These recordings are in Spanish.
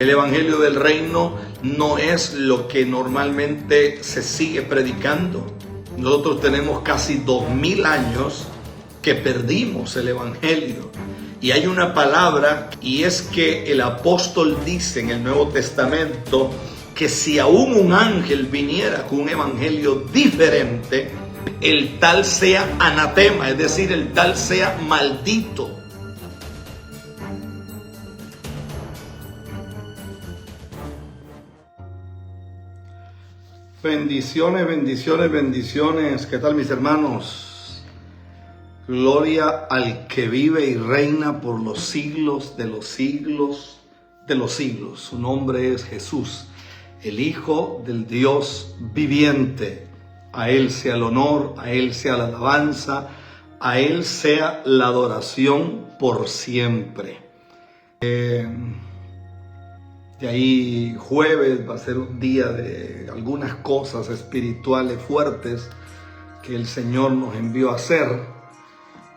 El Evangelio del Reino no es lo que normalmente se sigue predicando. Nosotros tenemos casi 2000 años que perdimos el Evangelio. Y hay una palabra, y es que el apóstol dice en el Nuevo Testamento que si aún un ángel viniera con un evangelio diferente, el tal sea anatema, es decir, el tal sea maldito. Bendiciones, bendiciones, bendiciones. ¿Qué tal, mis hermanos? Gloria al que vive y reina por los siglos de los siglos de los siglos. Su nombre es Jesús, el Hijo del Dios viviente. A Él sea el honor, a Él sea la alabanza, a Él sea la adoración por siempre. De ahí jueves va a ser un día de algunas cosas espirituales fuertes que el Señor nos envió a hacer,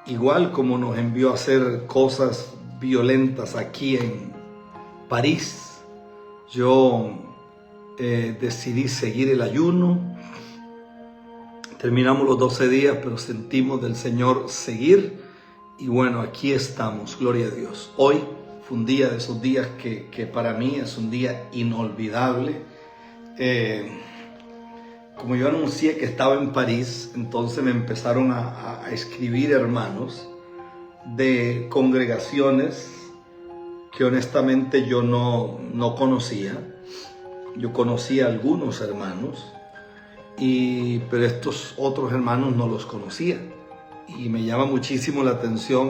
igual como nos envió a hacer cosas violentas aquí en París. Yo decidí seguir el ayuno. Terminamos los 12 días, pero sentimos del Señor seguir. Y bueno, aquí estamos, gloria a Dios. Hoy fue un día de esos días que para mí es un día inolvidable. Como yo anuncié que estaba en París, entonces me empezaron a escribir hermanos de congregaciones que honestamente yo no conocía. Yo conocía a algunos hermanos, pero estos otros hermanos no los conocía. Y me llama muchísimo la atención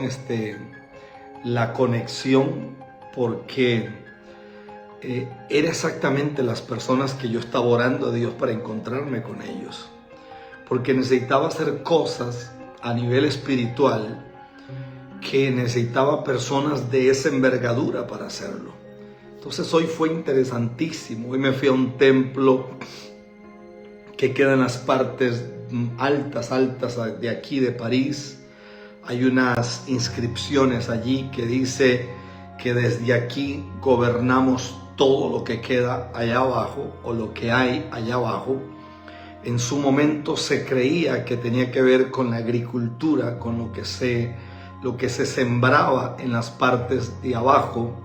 la conexión, porque era exactamente las personas que yo estaba orando a Dios para encontrarme con ellos, porque necesitaba hacer cosas a nivel espiritual que necesitaba personas de esa envergadura para hacerlo. Entonces hoy fue interesantísimo. Hoy me fui a un templo que queda en las partes altas de aquí de París. Hay unas inscripciones allí que dice que desde aquí gobernamos todo lo que queda allá abajo, o lo que hay allá abajo. En su momento se creía que tenía que ver con la agricultura, con lo que se sembraba en las partes de abajo.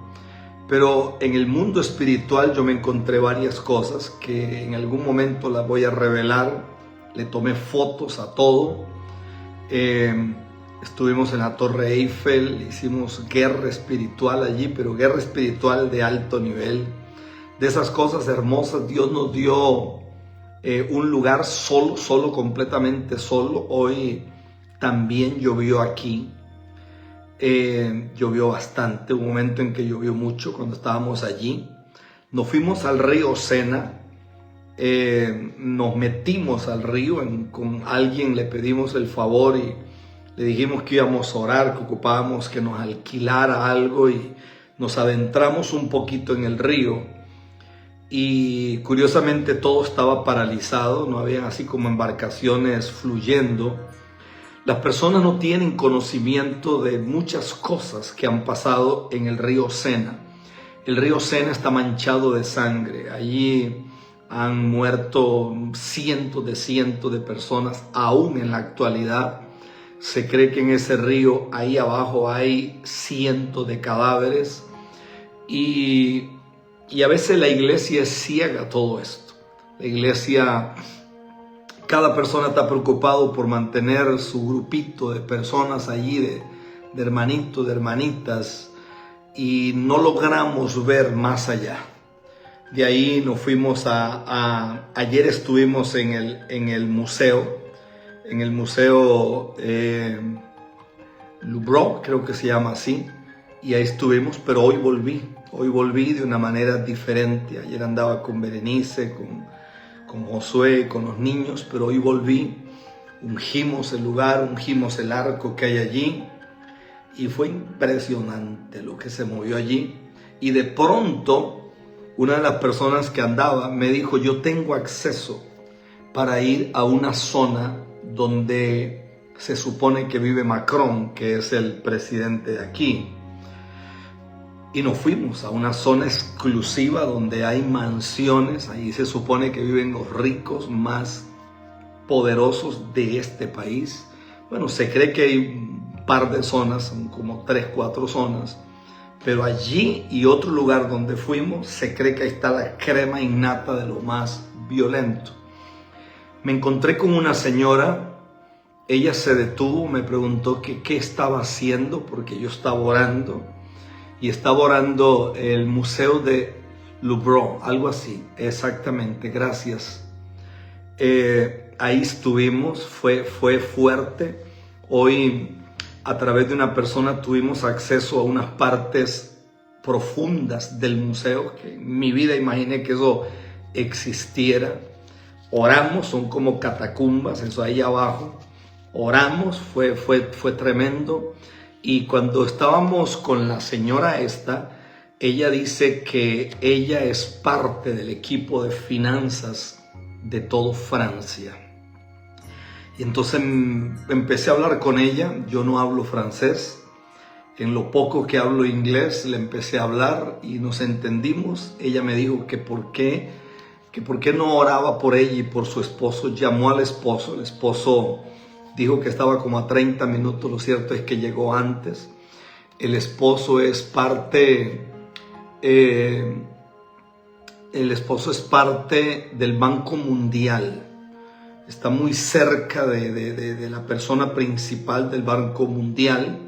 Pero en el mundo espiritual yo me encontré varias cosas que en algún momento las voy a revelar. Le tomé fotos a todo. Estuvimos en la Torre Eiffel, hicimos guerra espiritual allí, pero guerra espiritual de alto nivel. De esas cosas hermosas. Dios nos dio un lugar solo, completamente solo. Hoy también llovió aquí. Llovió bastante, un momento en que llovió mucho cuando estábamos allí. Nos fuimos al río Sena. Nos metimos al río, con alguien le pedimos el favor y le dijimos que íbamos a orar, que ocupábamos que nos alquilara algo, y nos adentramos un poquito en el río. Y curiosamente todo estaba paralizado, no habían así como embarcaciones fluyendo. Las personas no tienen conocimiento de muchas cosas que han pasado en el río Sena. El río Sena está manchado de sangre. Allí han muerto cientos de personas, aún en la actualidad. Se cree que en ese río, ahí abajo, hay cientos de cadáveres. Y a veces la iglesia es ciega a todo esto. La iglesia, cada persona está preocupado por mantener su grupito de personas allí, de hermanitos, de hermanitas, y no logramos ver más allá. De ahí nos fuimos ayer estuvimos en el museo, Louvre, creo que se llama así, y ahí estuvimos, pero hoy volví de una manera diferente. Ayer andaba con Berenice, con Josué, con los niños, pero hoy volví, ungimos el lugar, ungimos el arco que hay allí, y fue impresionante lo que se movió allí. Y de pronto una de las personas que andaba me dijo: yo tengo acceso para ir a una zona donde se supone que vive Macron, que es el presidente de aquí. y nos fuimos a una zona exclusiva donde hay mansiones. Ahí se supone que viven los ricos más poderosos de este país. Bueno, se cree que hay un par de zonas, son como 3, 4 zonas, pero allí y otro lugar donde fuimos, se cree que ahí está la crema innata de lo más violento. Me encontré con una señora, ella se detuvo, me preguntó que qué estaba haciendo, porque yo estaba orando, y estaba orando el Museo de Louvre, algo así, exactamente, gracias. Ahí estuvimos, fue fuerte. Hoy, a través de una persona, tuvimos acceso a unas partes profundas del museo, que en mi vida imaginé que eso existiera. Oramos, son como catacumbas, eso ahí abajo. Oramos, fue tremendo. Y cuando estábamos con la señora esta, ella dice que ella es parte del equipo de finanzas de todo Francia. Y entonces empecé a hablar con ella. Yo no hablo francés. En lo poco que hablo inglés, le empecé a hablar y nos entendimos. Ella me dijo que por qué no oraba por ella y por su esposo. Llamó al esposo. El esposo dijo que estaba como a 30 minutos. Lo cierto es que llegó antes. El esposo es parte... el esposo es parte del Banco Mundial. Está muy cerca de la persona principal del Banco Mundial.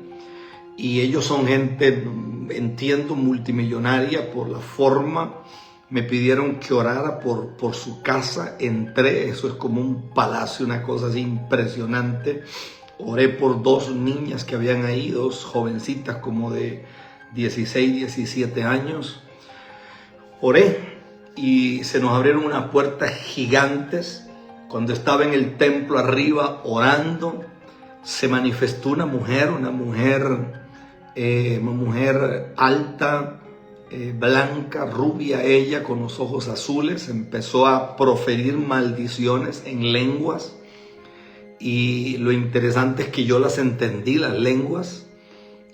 Y ellos son gente, entiendo, multimillonaria por la forma. Me pidieron que orara por su casa. Entré, eso es como un palacio, una cosa así impresionante. Oré por 2 niñas que habían ahí, 2 jovencitas como de 16, 17 años. Oré y se nos abrieron unas puertas gigantes. Cuando estaba en el templo arriba orando, se manifestó una mujer alta, blanca, rubia ella, con los ojos azules. Empezó a proferir maldiciones en lenguas. Y lo interesante es que yo las entendí, las lenguas.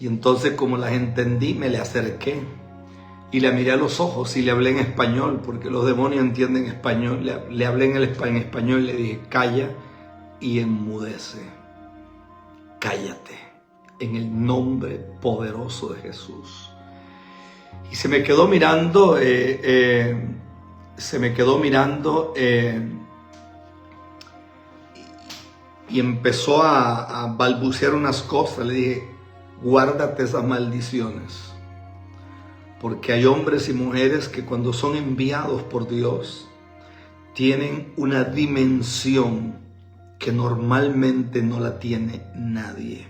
Y entonces, como las entendí, me le acerqué y le miré a los ojos y le hablé en español, porque los demonios entienden español. Le hablé en español y le dije: calla y enmudece. Cállate, en el nombre poderoso de Jesús. Y se me quedó mirando, y empezó a balbucear unas cosas. Le dije: guárdate esas maldiciones, porque hay hombres y mujeres que cuando son enviados por Dios tienen una dimensión que normalmente no la tiene nadie.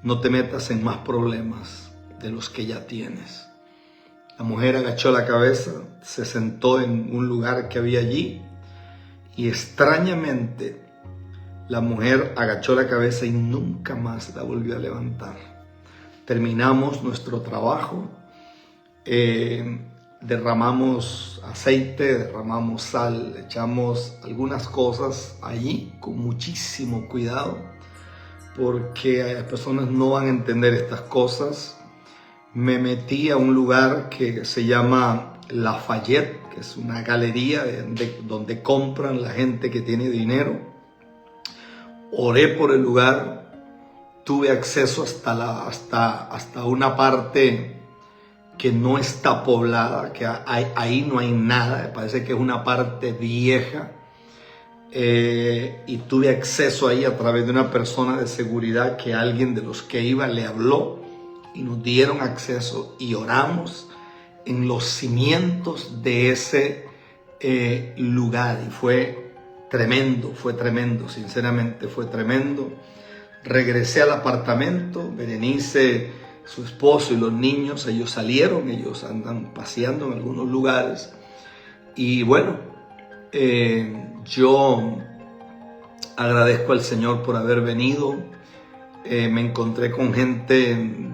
No te metas en más problemas de los que ya tienes. La mujer agachó la cabeza, se sentó en un lugar que había allí y extrañamente la mujer agachó la cabeza y nunca más la volvió a levantar. Terminamos nuestro trabajo, derramamos aceite, derramamos sal, echamos algunas cosas allí con muchísimo cuidado, porque las personas no van a entender estas cosas. Me metí a un lugar que se llama Lafayette, que es una galería donde compran la gente que tiene dinero. Oré por el lugar, tuve acceso hasta una parte que no está poblada, que ahí no hay nada, parece que es una parte vieja. Y tuve acceso ahí a través de una persona de seguridad que alguien de los que iba le habló y nos dieron acceso y oramos en los cimientos de ese lugar. Y fue tremendo, sinceramente fue tremendo. Regresé al apartamento, Berenice, su esposo y los niños, ellos salieron, ellos andan paseando en algunos lugares. Y bueno, yo agradezco al Señor por haber venido. Me encontré con gente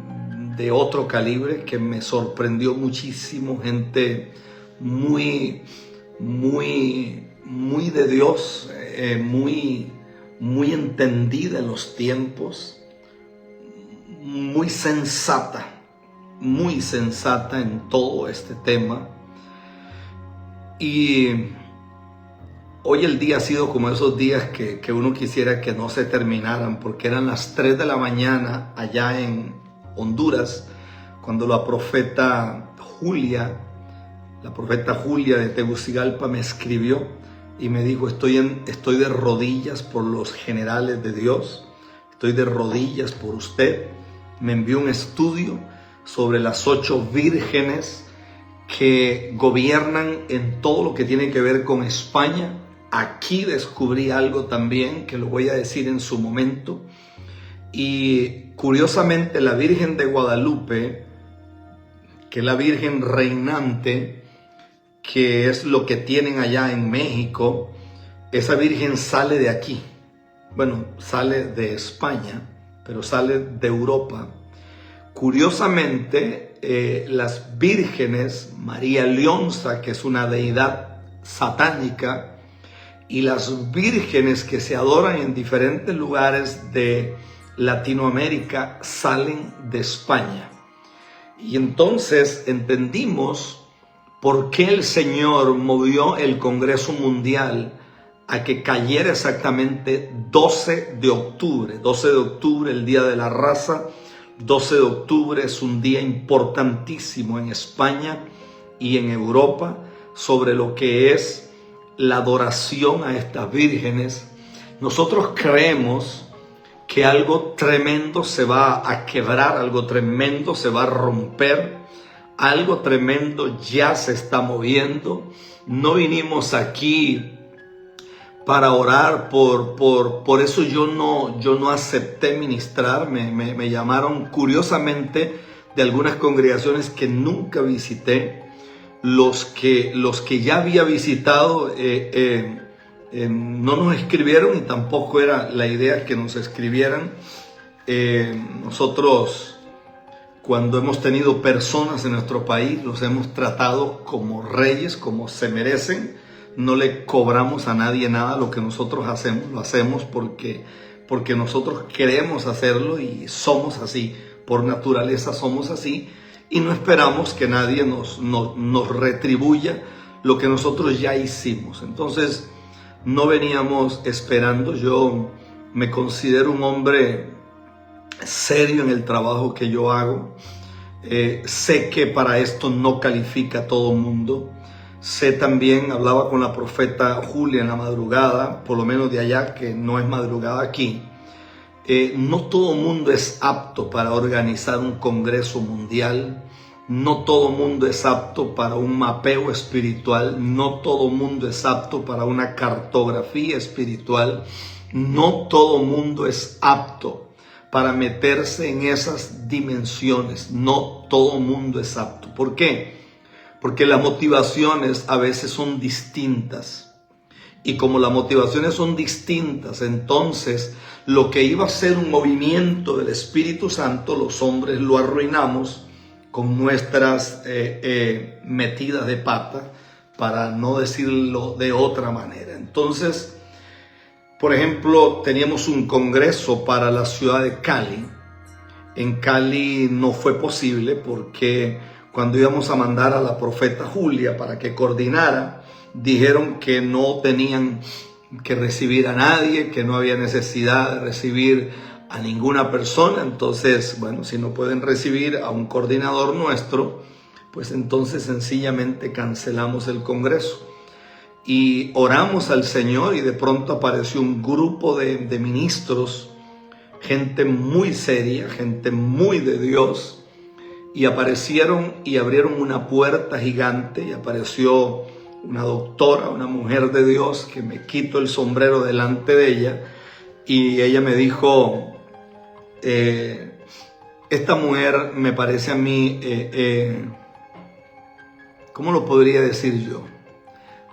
de otro calibre que me sorprendió muchísimo, gente muy de Dios, muy entendida en los tiempos, muy sensata, muy sensata en todo este tema. Y hoy el día ha sido como esos días que uno quisiera que no se terminaran, porque eran las 3 de la mañana allá en Honduras, cuando la profeta Julia de Tegucigalpa me escribió y me dijo: estoy de rodillas por los generales de Dios, estoy de rodillas por usted. Me envió un estudio sobre las 8 vírgenes que gobiernan en todo lo que tiene que ver con España. Aquí descubrí algo también que lo voy a decir en su momento. Y curiosamente, la Virgen de Guadalupe, que es la Virgen reinante, que es lo que tienen allá en México, esa Virgen sale de aquí. Bueno, sale de España, pero sale de Europa. Curiosamente, las vírgenes, María Leonza, que es una deidad satánica, y las vírgenes que se adoran en diferentes lugares de Latinoamérica salen de España. Y entonces entendimos por qué el Señor movió el Congreso Mundial a que cayera exactamente 12 de octubre. 12 de octubre, el Día de la Raza. 12 de octubre es un día importantísimo en España y en Europa sobre lo que es la adoración a estas vírgenes. Nosotros creemos que algo tremendo se va a quebrar, algo tremendo se va a romper, algo tremendo ya se está moviendo. No vinimos aquí para orar, por eso yo no acepté ministrar. Me llamaron curiosamente de algunas congregaciones que nunca visité. Los que ya había visitado no nos escribieron, y tampoco era la idea que nos escribieran. Nosotros, cuando hemos tenido personas en nuestro país, los hemos tratado como reyes, como se merecen. No le cobramos a nadie nada. Lo que nosotros hacemos, lo hacemos porque nosotros queremos hacerlo y somos así. Por naturaleza somos así. Y no esperamos que nadie nos retribuya lo que nosotros ya hicimos. Entonces, no veníamos esperando. Yo me considero un hombre serio en el trabajo que yo hago. Sé que para esto no califica todo el mundo. Sé también, hablaba con la profeta Julia en la madrugada, por lo menos de allá, que no es madrugada aquí. No todo mundo es apto para organizar un congreso mundial. No todo mundo es apto para un mapeo espiritual. No todo mundo es apto para una cartografía espiritual. No todo mundo es apto para meterse en esas dimensiones. No todo mundo es apto. ¿Por qué? Porque las motivaciones a veces son distintas. Y como las motivaciones son distintas, entonces lo que iba a ser un movimiento del Espíritu Santo, los hombres lo arruinamos con nuestras metidas de pata, para no decirlo de otra manera. Entonces, por ejemplo, teníamos un congreso para la ciudad de Cali. En Cali no fue posible porque cuando íbamos a mandar a la profeta Julia para que coordinara, dijeron que no tenían que recibir a nadie, que no había necesidad de recibir a ninguna persona. Entonces, bueno, si no pueden recibir a un coordinador nuestro, pues entonces sencillamente cancelamos el congreso. Y oramos al Señor y de pronto apareció un grupo de ministros, gente muy seria, gente muy de Dios, y aparecieron y abrieron una puerta gigante y apareció una doctora, una mujer de Dios, que me quito el sombrero delante de ella, y ella me dijo, esta mujer me parece a mí, ¿cómo lo podría decir yo?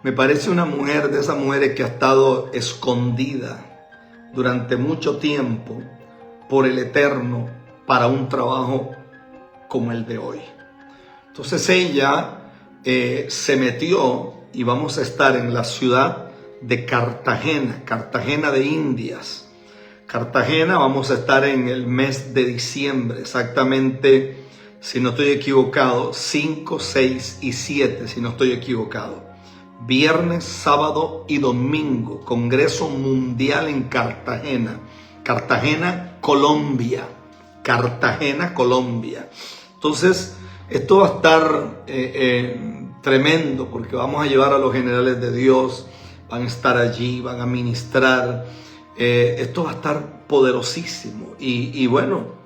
Me parece una mujer de esas mujeres que ha estado escondida durante mucho tiempo por el Eterno para un trabajo como el de hoy. Entonces ella se metió y vamos a estar en la ciudad de Cartagena, Cartagena de Indias. Cartagena, vamos a estar en el mes de diciembre, exactamente si no estoy equivocado, 5, 6 y 7, si no estoy equivocado. Viernes, sábado y domingo, Congreso Mundial en Cartagena, Colombia. Cartagena, Colombia. Entonces, esto va a estar tremendo, porque vamos a llevar a los generales de Dios, van a estar allí, van a ministrar. Esto va a estar poderosísimo. Y bueno,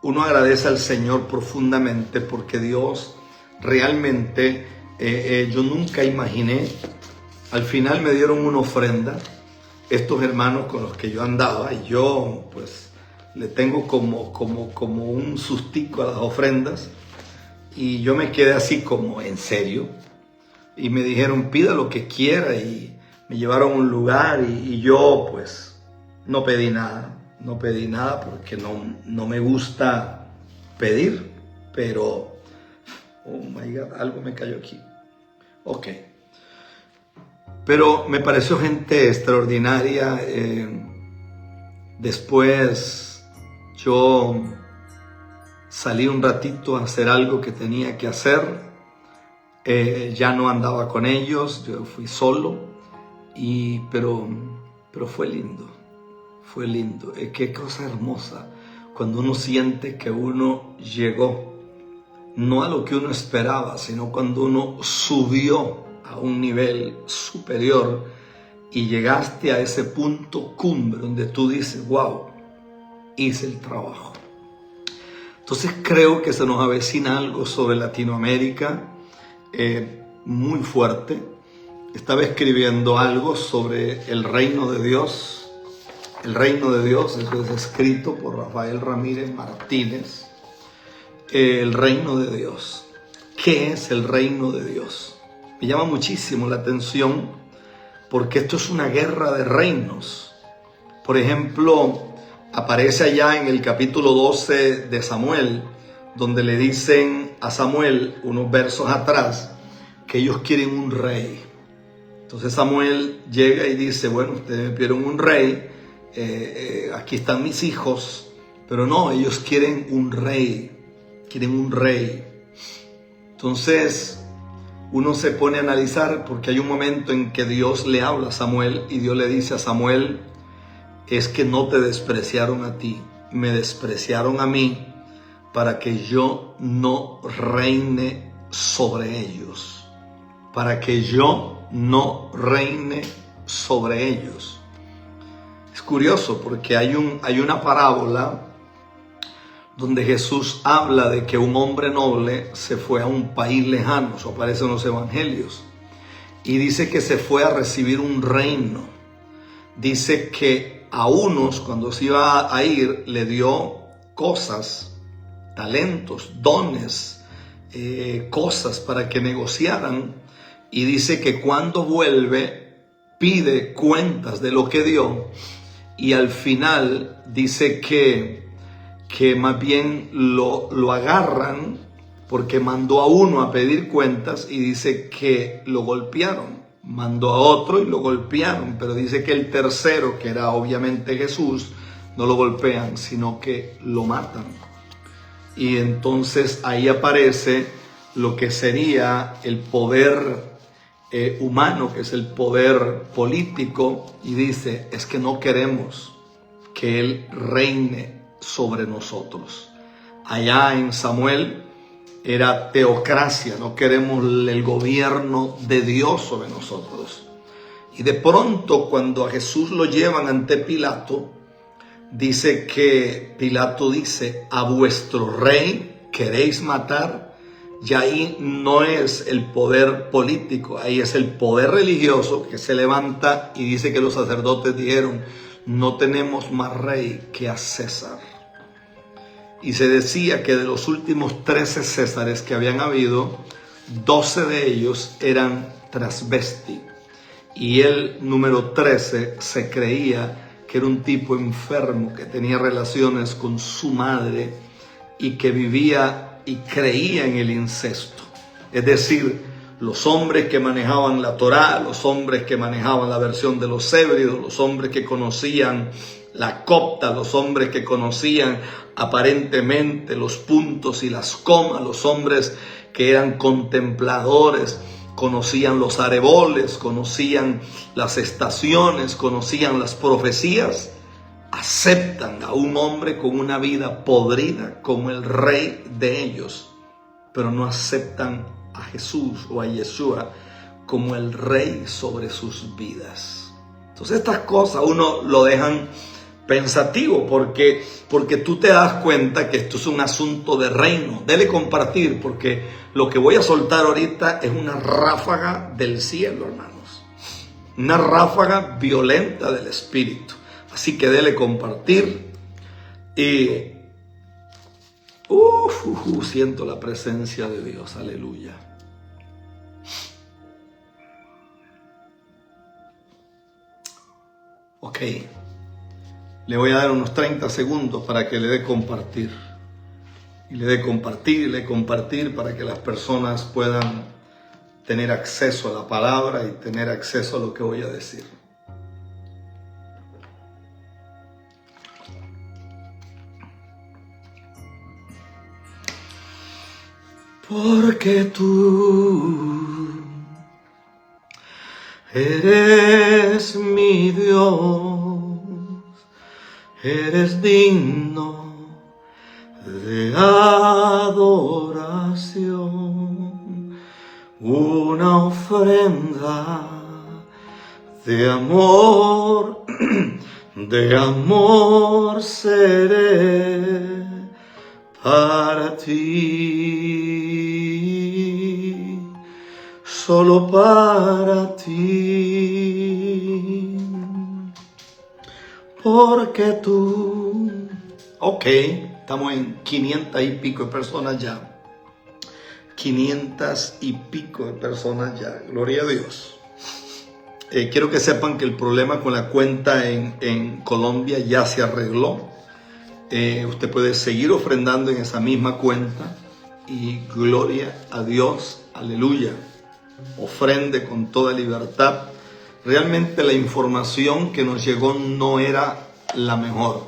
uno agradece al Señor profundamente, porque Dios realmente, yo nunca imaginé, al final me dieron una ofrenda, estos hermanos con los que yo andaba, y yo pues le tengo como un sustico a las ofrendas, y yo me quedé así como, ¿en serio? Y me dijeron, pida lo que quiera, y me llevaron a un lugar, y yo pues no pedí nada porque no me gusta pedir, pero, oh my God, algo me cayó aquí. Ok. Pero me pareció gente extraordinaria. Después yo salí un ratito a hacer algo que tenía que hacer. Ya no andaba con ellos, yo fui solo. Pero fue lindo. Fue lindo. Qué cosa hermosa cuando uno siente que uno llegó, no a lo que uno esperaba, sino cuando uno subió a un nivel superior y llegaste a ese punto cumbre donde tú dices, wow, hice el trabajo. Entonces creo que se nos avecina algo sobre Latinoamérica muy fuerte. Estaba escribiendo algo sobre el reino de Dios. El reino de Dios, eso es escrito por Rafael Ramírez Martínez. El reino de Dios. ¿Qué es el reino de Dios? Me llama muchísimo la atención porque esto es una guerra de reinos. Por ejemplo, aparece allá en el capítulo 12 de Samuel, donde le dicen a Samuel, unos versos atrás, que ellos quieren un rey. Entonces Samuel llega y dice, bueno, ustedes me pidieron un rey, aquí están mis hijos, pero no, ellos quieren un rey. Entonces uno se pone a analizar, porque hay un momento en que Dios le habla a Samuel y Dios le dice a Samuel, es que no te despreciaron a ti, me despreciaron a mí para que yo no reine sobre ellos, para que yo no reine sobre ellos. Es curioso porque hay una parábola donde Jesús habla de que un hombre noble se fue a un país lejano, eso aparece en los evangelios, y dice que se fue a recibir un reino. Dice que a unos, cuando se iba a ir, le dio cosas, talentos, dones, cosas para que negociaran, y dice que cuando vuelve pide cuentas de lo que dio, y al final dice que más bien lo agarran porque mandó a uno a pedir cuentas, y dice que lo golpearon. Mandó a otro y lo golpearon, pero dice que el tercero, que era obviamente Jesús, no lo golpean, sino que lo matan. Y entonces ahí aparece lo que sería el poder humano, que es el poder político, y dice, es que no queremos que Él reine sobre nosotros. Allá en Samuel era teocracia, no queremos el gobierno de Dios sobre nosotros. Y de pronto, cuando a Jesús lo llevan ante Pilato, dice que Pilato dice, a vuestro rey queréis matar. Y ahí no es el poder político, ahí es el poder religioso que se levanta, y dice que los sacerdotes dijeron, no tenemos más rey que a César. Y se decía que de los últimos 13 Césares que habían habido, 12 de ellos eran transvesti. Y el número 13 se creía que era un tipo enfermo que tenía relaciones con su madre y que vivía y creía en el incesto. Es decir, los hombres que manejaban la Torá, los hombres que manejaban la versión de los Hébridos, los hombres que conocían la copta, los hombres que conocían aparentemente los puntos y las comas, los hombres que eran contempladores, conocían los areboles, conocían las estaciones, conocían las profecías, aceptan a un hombre con una vida podrida como el rey de ellos, pero no aceptan a Jesús o a Yeshua como el rey sobre sus vidas. Entonces estas cosas uno lo dejan pensativo porque tú te das cuenta que esto es un asunto de reino. Dele compartir, porque lo que voy a soltar ahorita es una ráfaga del cielo, hermanos. Una ráfaga violenta del Espíritu. Así que dele compartir. Y siento la presencia de Dios. Aleluya. Ok. Le voy a dar unos 30 segundos para que le dé compartir. Y le dé compartir, y le compartir para que las personas puedan tener acceso a la palabra y tener acceso a lo que voy a decir. Porque tú eres mi Dios, eres digno de adoración, una ofrenda de amor seré para ti, solo para ti, porque tú. Ok, estamos en 500 y pico de personas ya. 500 y pico de personas ya. Gloria a Dios. Quiero que sepan que el problema con la cuenta en Colombia ya se arregló. Usted puede seguir ofrendando en esa misma cuenta. Y gloria a Dios. Aleluya. Ofrende con toda libertad. Realmente la información que nos llegó no era la mejor.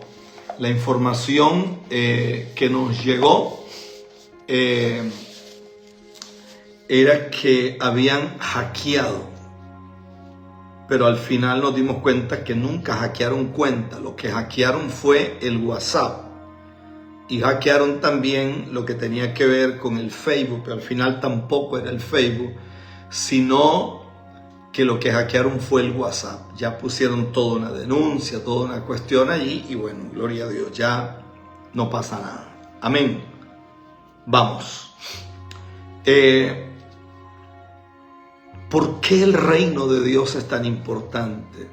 La información que nos llegó era que habían hackeado, pero al final nos dimos cuenta que nunca hackearon cuenta. Lo que hackearon fue el WhatsApp y hackearon también lo que tenía que ver con el Facebook, pero al final tampoco era el Facebook, sino que lo que hackearon fue el WhatsApp. Ya pusieron toda una denuncia, toda una cuestión allí y bueno, gloria a Dios, ya no pasa nada. Amén. Vamos. ¿Por qué el reino de Dios es tan importante?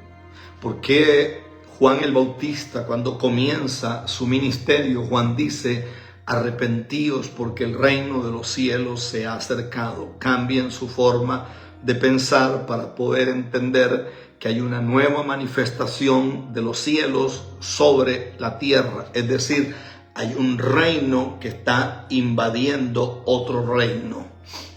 ¿Por qué Juan el Bautista, cuando comienza su ministerio, Juan dice: arrepentíos porque el reino de los cielos se ha acercado? Cambien su forma de pensar para poder entender que hay una nueva manifestación de los cielos sobre la tierra. Es decir, hay un reino que está invadiendo otro reino.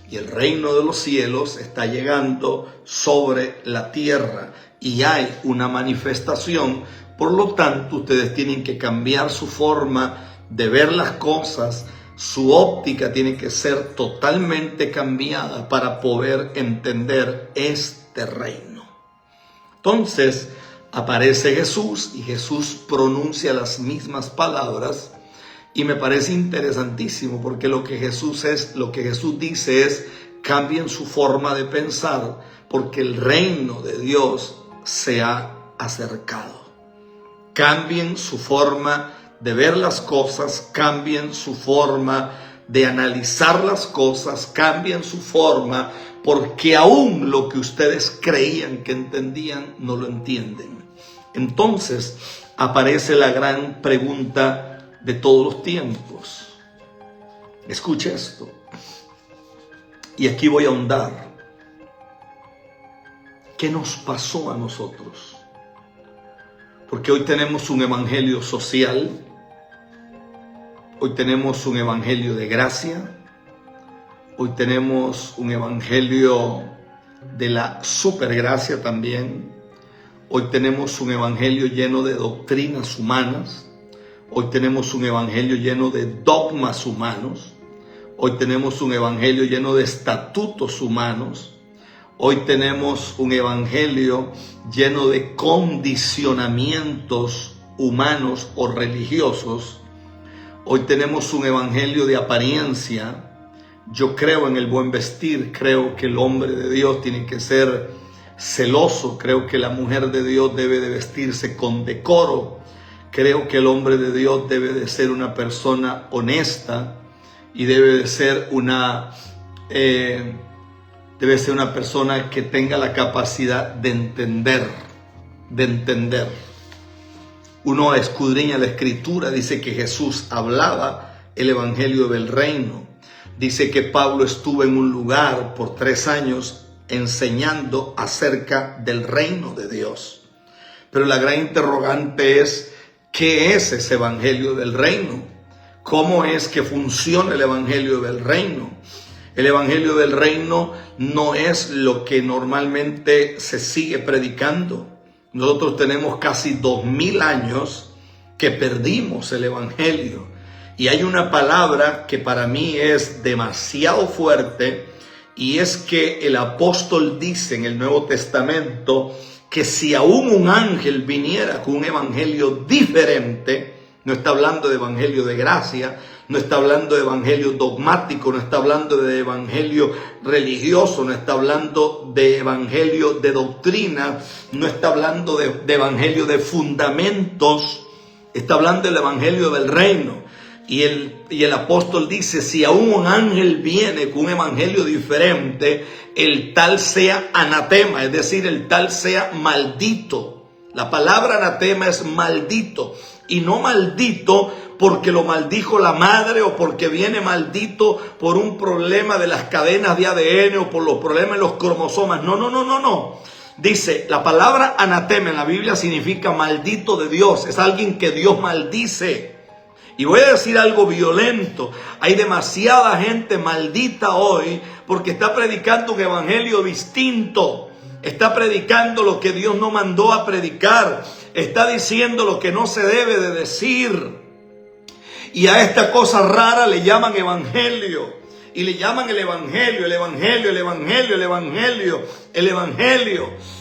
Y el reino de los cielos está llegando sobre la tierra y hay una manifestación. Por lo tanto, ustedes tienen que cambiar su forma de ver las cosas. Su óptica tiene que ser totalmente cambiada para poder entender este reino. Entonces aparece Jesús y Jesús pronuncia las mismas palabras. Y me parece interesantísimo porque lo que Jesús dice es: cambien su forma de pensar porque el reino de Dios se ha acercado. Cambien su forma de ver las cosas, cambien su forma de analizar las cosas, cambien su forma, porque aún lo que ustedes creían que entendían no lo entienden. Entonces aparece la gran pregunta de todos los tiempos. Escuche esto. Y aquí voy a ahondar. ¿Qué nos pasó a nosotros? Porque hoy tenemos un evangelio social. Hoy tenemos un evangelio de gracia. Hoy tenemos un evangelio de la supergracia también. Hoy tenemos un evangelio lleno de doctrinas humanas. Hoy tenemos un evangelio lleno de dogmas humanos. Hoy tenemos un evangelio lleno de estatutos humanos. Hoy tenemos un evangelio lleno de condicionamientos humanos o religiosos. Hoy tenemos un evangelio de apariencia. Yo creo en el buen vestir, creo que el hombre de Dios tiene que ser celoso, creo que la mujer de Dios debe de vestirse con decoro, creo que el hombre de Dios debe de ser una persona honesta y debe de ser una persona que tenga la capacidad de entender. Uno escudriña la escritura, dice que Jesús hablaba el evangelio del reino. Dice que Pablo estuvo en un lugar por 3 años enseñando acerca del reino de Dios. Pero la gran interrogante es, ¿qué es ese evangelio del reino? ¿Cómo es que funciona el evangelio del reino? El evangelio del reino no es lo que normalmente se sigue predicando. Nosotros tenemos casi 2000 años que perdimos el evangelio. Y hay una palabra que para mí es demasiado fuerte, y es que el apóstol dice en el Nuevo Testamento que si aún un ángel viniera con un evangelio diferente, no está hablando de evangelio de gracia, no está hablando de evangelio dogmático, no está hablando de evangelio religioso, no está hablando de evangelio de doctrina, no está hablando de evangelio de fundamentos, está hablando del evangelio del reino. Y el apóstol dice, si aún un ángel viene con un evangelio diferente, el tal sea anatema, es decir, el tal sea maldito. La palabra anatema es maldito, y no maldito porque lo maldijo la madre o porque viene maldito por un problema de las cadenas de ADN o por los problemas de los cromosomas. No. Dice, la palabra anatema en la Biblia significa maldito de Dios, es alguien que Dios maldice. Y voy a decir algo violento, hay demasiada gente maldita hoy porque está predicando un evangelio distinto, está predicando lo que Dios no mandó a predicar, está diciendo lo que no se debe de decir. Y a esta cosa rara le llaman evangelio. Y le llaman el evangelio.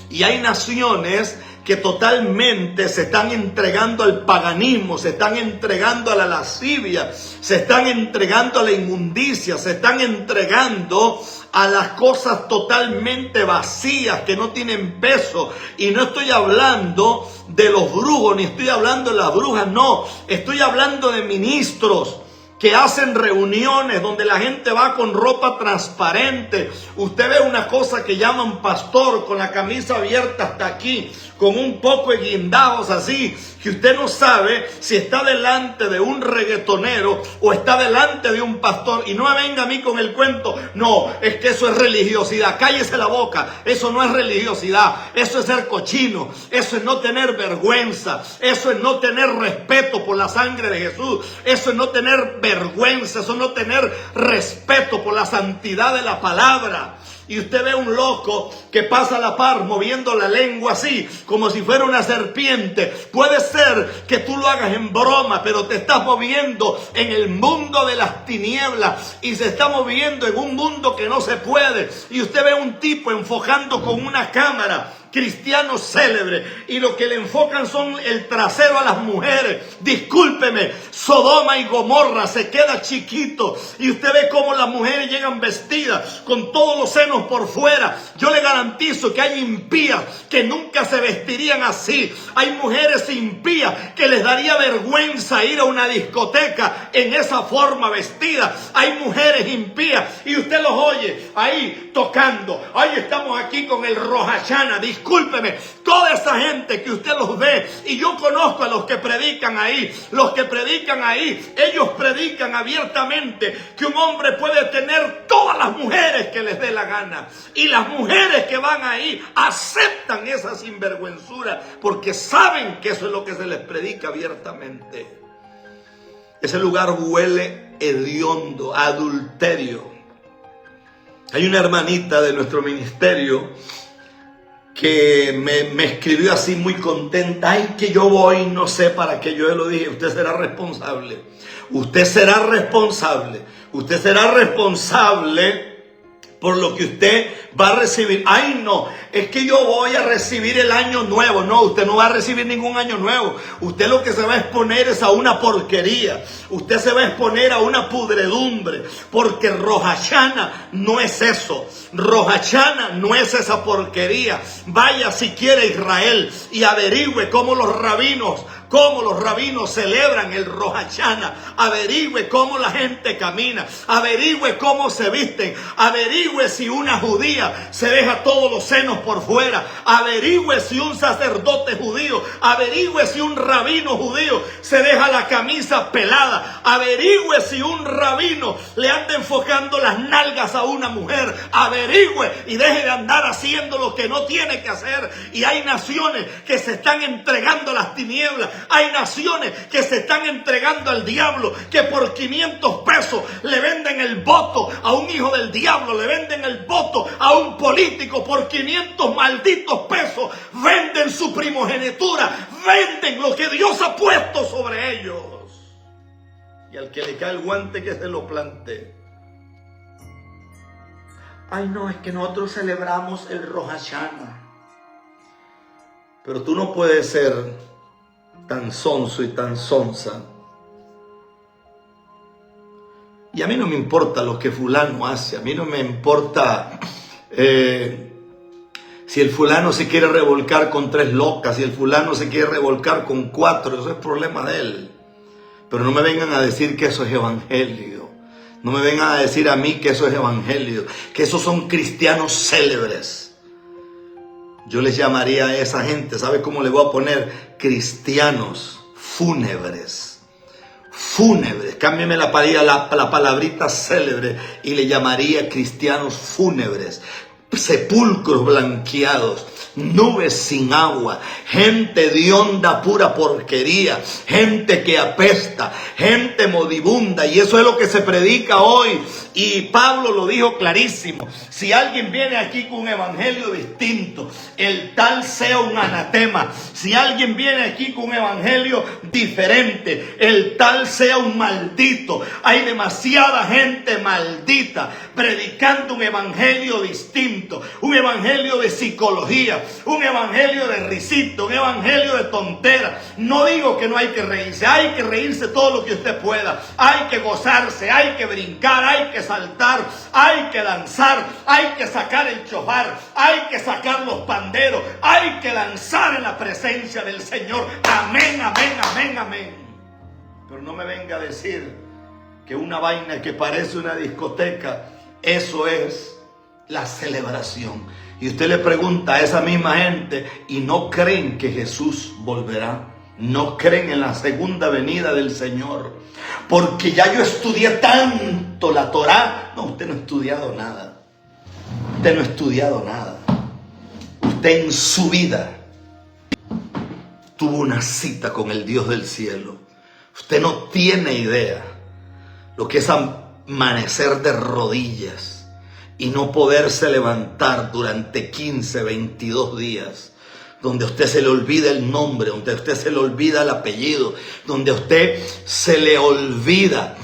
Y hay naciones que totalmente se están entregando al paganismo, se están entregando a la lascivia, se están entregando a la inmundicia, se están entregando a las cosas totalmente vacías que no tienen peso. Y no estoy hablando de los brujos, ni estoy hablando de las brujas, no, estoy hablando de ministros que hacen reuniones donde la gente va con ropa transparente. Usted ve una cosa que llaman pastor con la camisa abierta hasta aquí, con un poco de guindados así, que usted no sabe si está delante de un reggaetonero o está delante de un pastor. Y no me venga a mí con el cuento, no, es que eso es religiosidad. Cállese la boca, eso no es religiosidad, eso es ser cochino, eso es no tener vergüenza, eso es no tener respeto por la sangre de Jesús, eso es no tener vergüenza, eso es no tener respeto por la santidad de la palabra. Y usted ve un loco que pasa a la par moviendo la lengua así, como si fuera una serpiente. Puede ser que tú lo hagas en broma, pero te estás moviendo en el mundo de las tinieblas y se está moviendo en un mundo que no se puede. Y usted ve un tipo enfocando con una cámara, cristiano célebre, y lo que le enfocan son el trasero a las mujeres. Discúlpeme, Sodoma y Gomorra se queda chiquito y usted ve cómo las mujeres llegan vestidas con todos los senos por fuera. Yo le garantizo que hay impías que nunca se vestirían así. Hay mujeres impías que les daría vergüenza ir a una discoteca en esa forma vestida. Hay mujeres impías y usted los oye ahí tocando. Ahí estamos aquí con el Rosh Hashanah. Discúlpeme, toda esa gente que usted los ve, y yo conozco a los que predican ahí. Los que predican ahí, ellos predican abiertamente que un hombre puede tener todas las mujeres que les dé la gana. Y las mujeres que van ahí aceptan esa sinvergüenzura porque saben que eso es lo que se les predica abiertamente. Ese lugar huele hediondo, a adulterio. Hay una hermanita de nuestro ministerio que me escribió así muy contenta. Ay, que yo voy, no sé para qué. Yo le dije, usted será responsable. Usted será responsable. Usted será responsable por lo que usted va a recibir. Ay, no, es que yo voy a recibir el año nuevo. No, usted no va a recibir ningún año nuevo. Usted lo que se va a exponer es a una porquería. Usted se va a exponer a una pudredumbre. Porque Rosh Hashanah no es eso. Rosh Hashanah no es esa porquería. Vaya si quiere Israel y averigüe cómo los rabinos celebran el Rosh Hashanah. Averigüe cómo la gente camina. Averigüe cómo se visten. Averigüe si una judía se deja todos los senos por fuera. Averigüe si un sacerdote judío. Averigüe si un rabino judío se deja la camisa pelada. Averigüe si un rabino le anda enfocando las nalgas a una mujer. Averigüe y deje de andar haciendo lo que no tiene que hacer. Y hay naciones que se están entregando a las tinieblas. Hay naciones que se están entregando al diablo, que por 500 pesos le venden el voto a un hijo del diablo, le venden el voto a un político. Por 500 malditos pesos venden su primogenitura, venden lo que Dios ha puesto sobre ellos. Y al que le cae el guante, que se lo plantee. Ay, no, es que nosotros celebramos el Rosh Hashanah. Pero tú no puedes ser tan sonso y tan sonsa. Y a mí no me importa lo que fulano hace. A mí no me importa si el fulano se quiere revolcar con 3 locas, si el fulano se quiere revolcar con 4. Eso es problema de él. Pero no me vengan a decir que eso es evangelio. No me vengan a decir a mí que eso es evangelio, que esos son cristianos célebres. Yo les llamaría a esa gente, ¿sabe cómo le voy a poner? Cristianos fúnebres. Fúnebres. Cámbiame la palabrita célebre y le llamaría cristianos fúnebres. Sepulcros blanqueados, nubes sin agua, gente de honda pura porquería, gente que apesta, gente moribunda. Y eso es lo que se predica hoy. Y Pablo lo dijo clarísimo: si alguien viene aquí con un evangelio distinto, el tal sea un anatema. Si alguien viene aquí con un evangelio diferente, el tal sea un maldito. Hay demasiada gente maldita predicando un evangelio distinto, un evangelio de psicología, un evangelio de risito, un evangelio de tontera. No digo que no hay que reírse todo lo que usted pueda, hay que gozarse, hay que brincar, hay que saltar, hay que danzar, hay que sacar el chofar, hay que sacar los panderos, hay que danzar en la presencia del Señor. Amén, amén, amén, amén. Pero no me venga a decir que una vaina que parece una discoteca, eso es la celebración. Y usted le pregunta a esa misma gente y no creen que Jesús volverá. No creen en la segunda venida del Señor. Porque ya yo estudié tanto la Torá. No, usted no ha estudiado nada. Usted no ha estudiado nada. Usted en su vida tuvo una cita con el Dios del cielo. Usted no tiene idea lo que es amanecer de rodillas y no poderse levantar durante 15, 22 días, donde a usted se le olvida el nombre, donde a usted se le olvida el apellido, donde a usted se le olvida,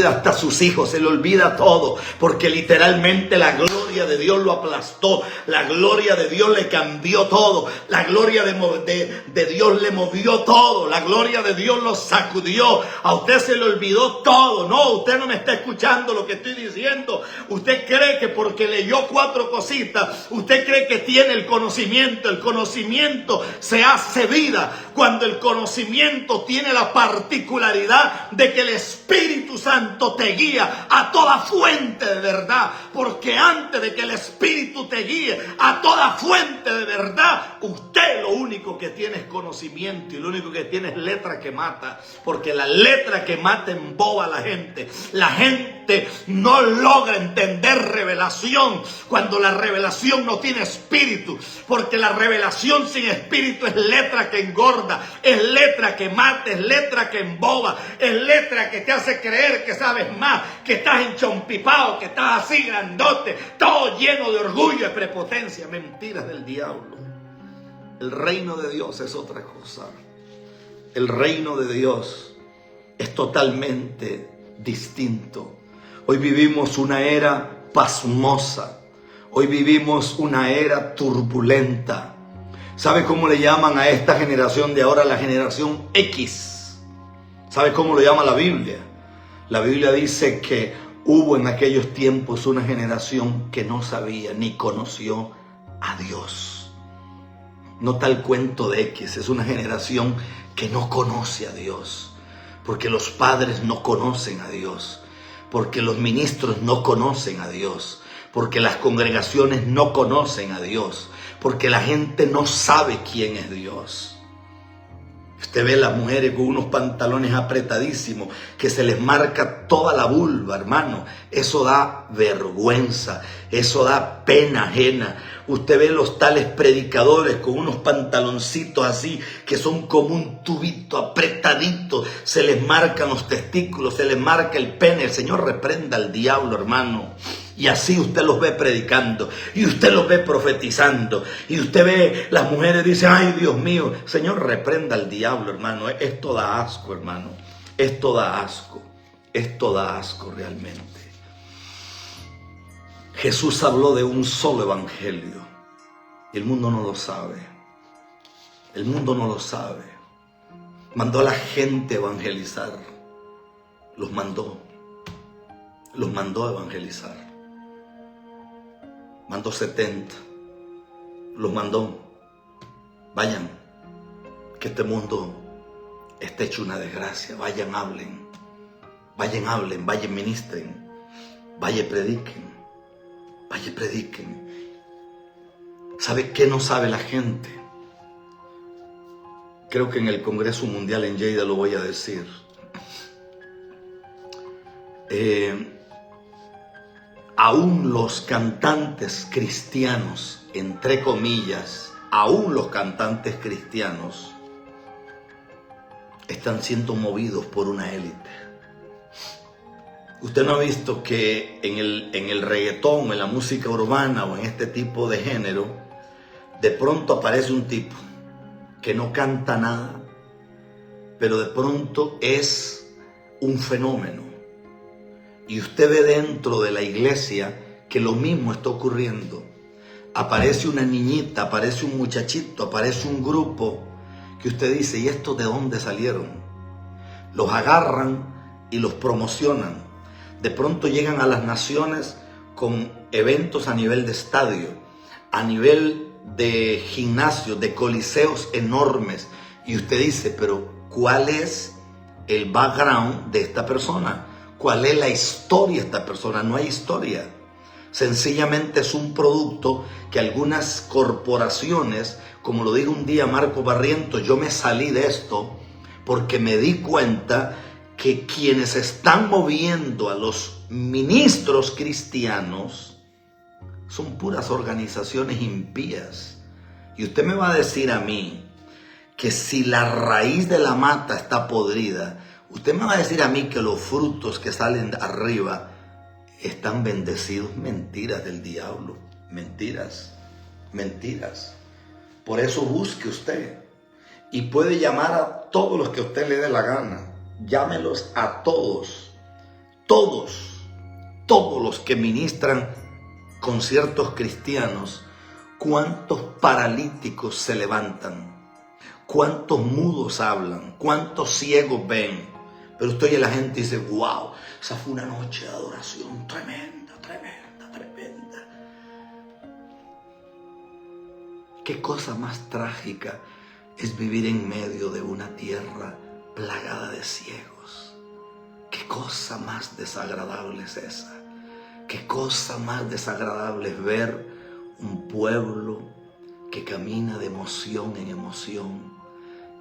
hasta sus hijos, se le olvida todo, porque literalmente la gloria de Dios lo aplastó, la gloria de Dios le cambió todo, la gloria de Dios le movió todo, la gloria de Dios lo sacudió. A usted se le olvidó todo. No, usted no me está escuchando lo que estoy diciendo. Usted cree que porque leyó 4 cositas, usted cree que tiene el conocimiento. El conocimiento se hace vida cuando el conocimiento tiene la particularidad de que el Espíritu Santo te guía a toda fuente de verdad. Porque antes de que el Espíritu te guíe a toda fuente de verdad, usted lo único que tiene es conocimiento, y lo único que tiene es letra que mata. Porque la letra que mata emboba a la gente. La gente no logra entender revelación cuando la revelación no tiene espíritu. Porque la revelación sin espíritu es letra que engorda, es letra que mata, es letra que emboba, es letra música que te hace creer que sabes más, que estás enchompipado, que estás así grandote, todo lleno de orgullo y prepotencia. Mentiras del diablo. El reino de Dios es otra cosa. El reino de Dios es totalmente distinto. Hoy vivimos una era pasmosa. Hoy vivimos una era turbulenta. ¿Sabe cómo le llaman a esta generación de ahora? La generación X. ¿Sabe cómo lo llama la Biblia? La Biblia dice que hubo en aquellos tiempos una generación que no sabía ni conoció a Dios. No tal cuento de X, es una generación que no conoce a Dios. Porque los padres no conocen a Dios. Porque los ministros no conocen a Dios. Porque las congregaciones no conocen a Dios. Porque la gente no sabe quién es Dios. Usted ve las mujeres con unos pantalones apretadísimos que se les marca toda la vulva, hermano. Eso da vergüenza, eso da pena ajena. Usted ve los tales predicadores con unos pantaloncitos así que son como un tubito apretadito. Se les marcan los testículos, se les marca el pene. El Señor reprenda al diablo, hermano. Y así usted los ve predicando, y usted los ve profetizando, y usted ve las mujeres dicen, ay Dios mío, Señor reprenda al diablo, hermano. Esto da asco, hermano, esto da asco realmente. Jesús habló de un solo evangelio, y el mundo no lo sabe, el mundo no lo sabe. Mandó a la gente a evangelizar, los mandó a evangelizar. Mandó 70, los mandó. Vayan, que este mundo está hecho una desgracia. Vayan, hablen, vayan, ministren, vayan, prediquen. ¿Sabe qué no sabe la gente? Creo que en el Congreso Mundial en Lleida lo voy a decir. Aún los cantantes cristianos, entre comillas, aún los cantantes cristianos están siendo movidos por una élite. Usted no ha visto que en el reggaetón, en la música urbana o en este tipo de género, de pronto aparece un tipo que no canta nada, pero de pronto es un fenómeno. Y usted ve dentro de la iglesia que lo mismo está ocurriendo. Aparece una niñita, aparece un muchachito, aparece un grupo que usted dice, ¿y estos de dónde salieron? Los agarran y los promocionan. De pronto llegan a las naciones con eventos a nivel de estadio, a nivel de gimnasios, de coliseos enormes. Y usted dice, pero ¿cuál es el background de esta persona? ¿Cuál es la historia de esta persona? No hay historia. Sencillamente es un producto que algunas corporaciones, como lo dijo un día Marco Barrientos, yo me salí de esto porque me di cuenta que quienes están moviendo a los ministros cristianos son puras organizaciones impías. Y usted me va a decir a mí que si la raíz de la mata está podrida, usted me va a decir a mí que los frutos que salen arriba están bendecidos. Mentiras del diablo, mentiras. Por eso busque usted y puede llamar a todos los que a usted le dé la gana. Llámelos a todos los que ministran conciertos cristianos. ¿Cuántos paralíticos se levantan? ¿Cuántos mudos hablan? ¿Cuántos ciegos ven? Pero usted oye a la gente y dice, wow, esa fue una noche de adoración tremenda. Qué cosa más trágica es vivir en medio de una tierra plagada de ciegos. Qué cosa más desagradable es esa. Qué cosa más desagradable es ver un pueblo que camina de emoción en emoción,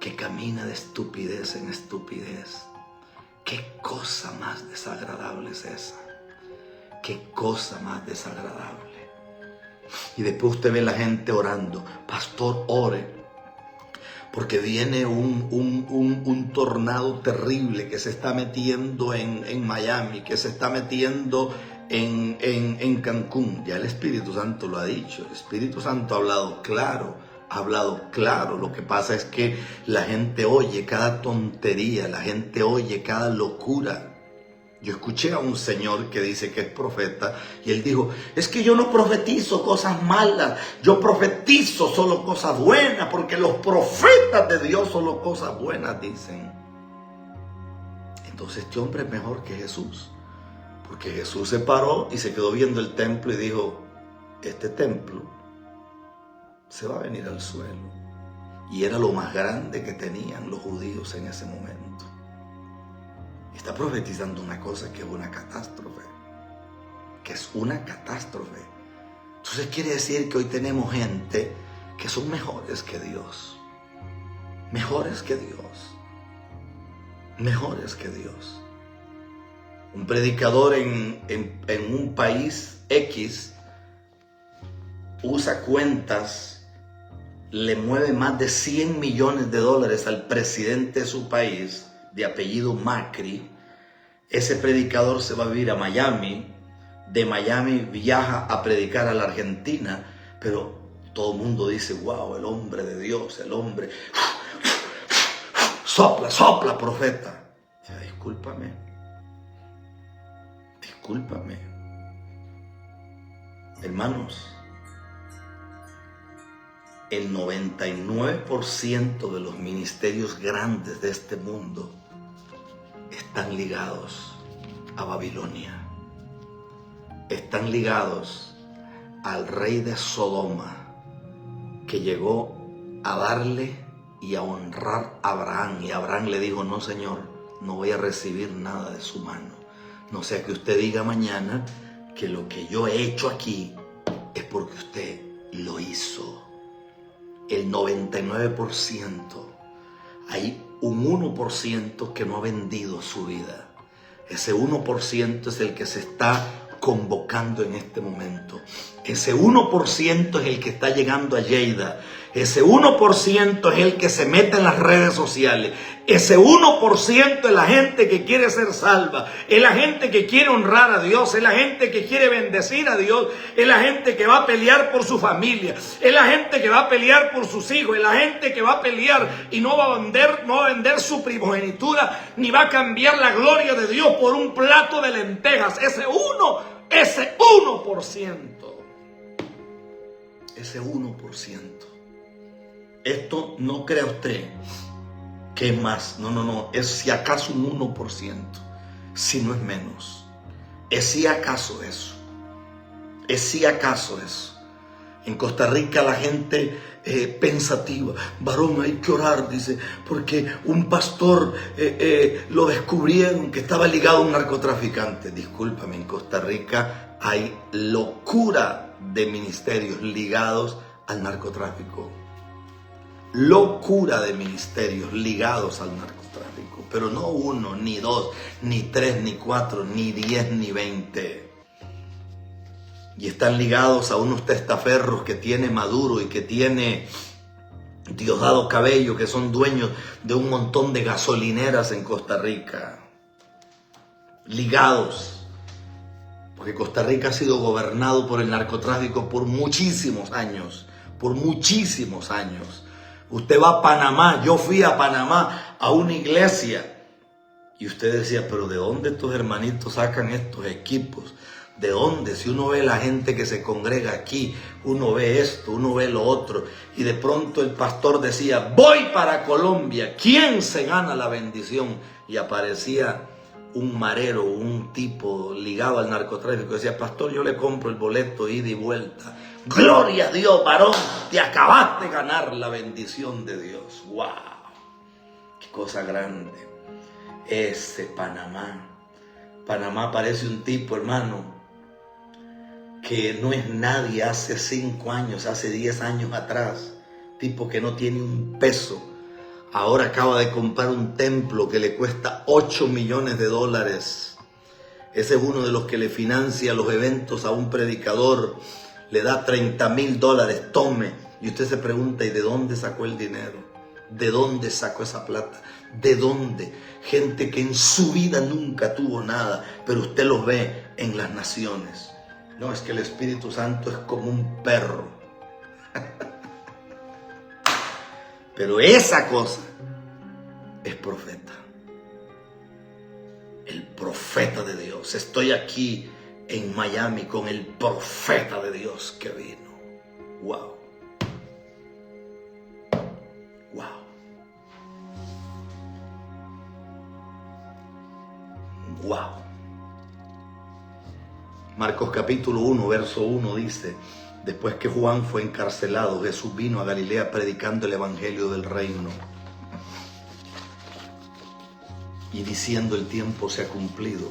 que camina de estupidez en estupidez. Qué cosa más desagradable es esa. Qué cosa más desagradable. Y después usted ve la gente orando. Pastor, ore porque viene un tornado terrible que se está metiendo en Miami, que se está metiendo en Cancún. Ya el Espíritu Santo lo ha dicho, el Espíritu Santo ha hablado claro. Lo que pasa es que la gente oye cada tontería, la gente oye cada locura. Yo escuché a un señor que dice que es profeta y él dijo, es que yo no profetizo cosas malas, yo profetizo solo cosas buenas, porque los profetas de Dios solo cosas buenas dicen. Entonces este hombre es mejor que Jesús, porque Jesús se paró y se quedó viendo el templo y dijo, este templo se va a venir al suelo. Y era lo más grande que tenían los judíos en ese momento. Está profetizando una cosa que es una catástrofe. Entonces quiere decir que hoy tenemos gente que son mejores que Dios. Un predicador en un país X usa cuentas, le mueve más de $100 millones al presidente de su país, de apellido Macri. Ese predicador se va a vivir a Miami, de Miami viaja a predicar a la Argentina, pero todo el mundo dice, wow, el hombre de Dios, el hombre, sopla, profeta. Ya, discúlpame, hermanos, el 99% de los ministerios grandes de este mundo están ligados a Babilonia. Están ligados al rey de Sodoma, que llegó a darle y a honrar a Abraham. Y Abraham le dijo, no, Señor, no voy a recibir nada de su mano. No sea que usted diga mañana que lo que yo he hecho aquí es porque usted lo hizo. El 99%, hay un 1% que no ha vendido su vida. Ese 1% es el que se está convocando en este momento. Ese 1% es el que está llegando a Lleida. Ese 1% es el que se mete en las redes sociales. Ese 1% es la gente que quiere ser salva. Es la gente que quiere honrar a Dios. Es la gente que quiere bendecir a Dios. Es la gente que va a pelear por su familia. Es la gente que va a pelear por sus hijos. Es la gente que va a pelear y no va a vender su primogenitura, ni va a cambiar la gloria de Dios por un plato de lentejas. Ese 1%. Ese 1%. Esto no crea usted que es más. No. Es si acaso un 1%. Si no es menos. Es si acaso eso. En Costa Rica la gente pensativa. Varón, hay que orar, dice, porque un pastor lo descubrieron que estaba ligado a un narcotraficante. Discúlpame, en Costa Rica hay locura de ministerios ligados al narcotráfico. Locura de ministerios ligados al narcotráfico. Pero no 1, ni 2, ni 3, ni 4, ni 10, ni 20. Y están ligados a unos testaferros que tiene Maduro y que tiene Diosdado Cabello, que son dueños de un montón de gasolineras en Costa Rica. Ligados. Porque Costa Rica ha sido gobernado por el narcotráfico por muchísimos años. Usted va a Panamá, yo fui a Panamá a una iglesia y usted decía, pero ¿de dónde estos hermanitos sacan estos equipos? ¿De dónde? Si uno ve la gente que se congrega aquí, uno ve esto, uno ve lo otro, y de pronto el pastor decía, voy para Colombia, ¿quién se gana la bendición? Y aparecía un marero, un tipo ligado al narcotráfico, decía, pastor, yo le compro el boleto ida y vuelta. Gloria a Dios, varón, te acabaste de ganar la bendición de Dios. ¡Wow! ¡Qué cosa grande! Ese Panamá. Panamá parece un tipo, hermano, que no es nadie hace 5 años, hace 10 años atrás. Tipo que no tiene un peso. Ahora acaba de comprar un templo que le cuesta $8 millones. Ese es uno de los que le financia los eventos a un predicador. Le da $30,000, tome. Y usted se pregunta, ¿y de dónde sacó el dinero? ¿De dónde sacó esa plata? ¿De dónde? Gente que en su vida nunca tuvo nada, pero usted los ve en las naciones. No, es que el Espíritu Santo es como un perro. Pero esa cosa es profeta. El profeta de Dios. Estoy aquí en Miami con el profeta de Dios que vino. Wow. Wow. Wow. Marcos capítulo 1, verso 1 dice: después que Juan fue encarcelado, Jesús vino a Galilea predicando el evangelio del reino y diciendo: el tiempo se ha cumplido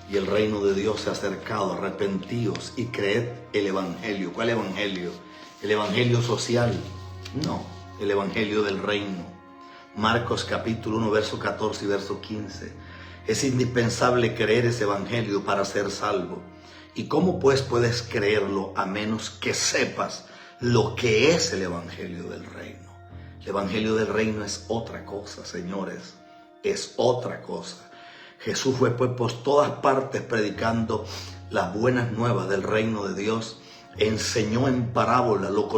y el reino de Dios se ha acercado, arrepentíos y creed el evangelio. ¿Cuál evangelio? ¿El evangelio social? No, el evangelio del reino. Marcos capítulo 1, verso 14 y verso 15. Es indispensable creer ese evangelio para ser salvo. ¿Y cómo pues puedes creerlo a menos que sepas lo que es el evangelio del reino? El evangelio del reino es otra cosa, señores. Es otra cosa. Jesús fue pues por todas partes predicando las buenas nuevas del reino de Dios. Enseñó en parábola lo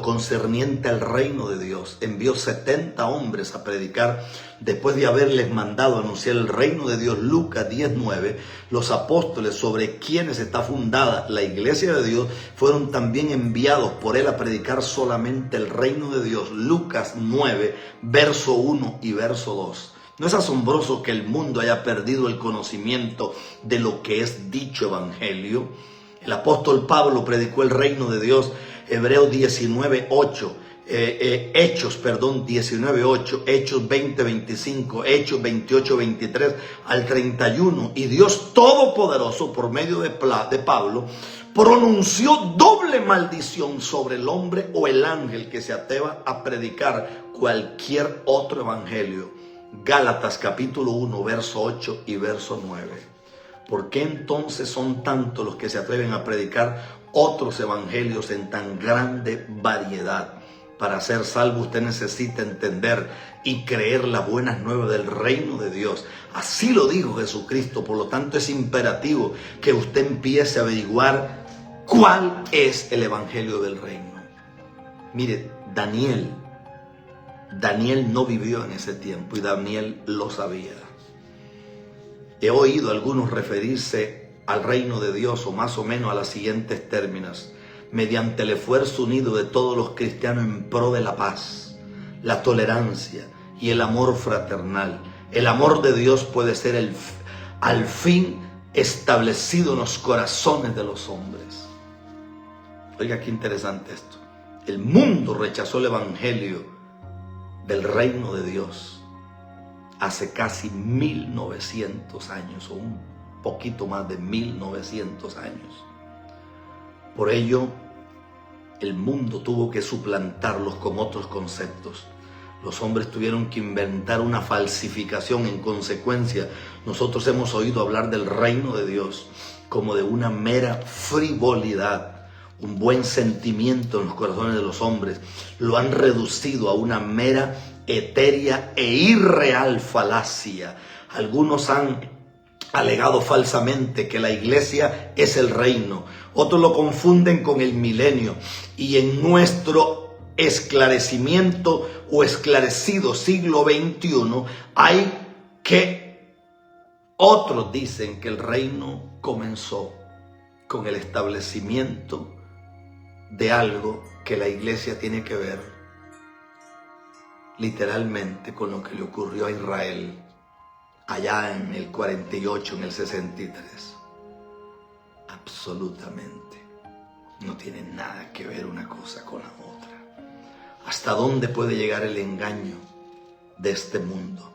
concerniente al reino de Dios. Envió 70 hombres a predicar después de haberles mandado anunciar el reino de Dios. Lucas 10:9. Los apóstoles sobre quienes está fundada la iglesia de Dios fueron también enviados por él a predicar solamente el reino de Dios. Lucas 9, verso 1 y verso 2. ¿No es asombroso que el mundo haya perdido el conocimiento de lo que es dicho evangelio? El apóstol Pablo predicó el reino de Dios, Hebreos 19:8, Hechos 19:8, Hechos 20:25, Hechos 28:23 al 31. Y Dios Todopoderoso, por medio de Pablo, pronunció doble maldición sobre el hombre o el ángel que se atreva a predicar cualquier otro evangelio. Gálatas capítulo 1, verso 8 y verso 9. ¿Por qué entonces son tantos los que se atreven a predicar otros evangelios en tan grande variedad? Para ser salvo usted necesita entender y creer las buenas nuevas del reino de Dios. Así lo dijo Jesucristo. Por lo tanto es imperativo que usted empiece a averiguar cuál es el evangelio del reino. Mire, Daniel no vivió en ese tiempo y Daniel lo sabía. He oído a algunos referirse al reino de Dios o más o menos a los siguientes términos: mediante el esfuerzo unido de todos los cristianos en pro de la paz, la tolerancia y el amor fraternal. El amor de Dios puede ser al fin establecido en los corazones de los hombres. Oiga, qué interesante esto. El mundo rechazó el evangelio del reino de Dios hace casi 1900 años, o un poquito más de 1900 años. Por ello, el mundo tuvo que suplantarlos con otros conceptos. Los hombres tuvieron que inventar una falsificación. En consecuencia, nosotros hemos oído hablar del reino de Dios como de una mera frivolidad, un buen sentimiento en los corazones de los hombres. Lo han reducido a una mera etérea e irreal falacia. Algunos han alegado falsamente que la iglesia es el reino. Otros lo confunden con el milenio. Y en nuestro esclarecimiento o esclarecido siglo XXI hay que otros dicen que el reino comenzó con el establecimiento de algo que la iglesia tiene que ver literalmente con lo que le ocurrió a Israel allá en el 48, en el 63. Absolutamente. No tiene nada que ver una cosa con la otra. ¿Hasta dónde puede llegar el engaño de este mundo?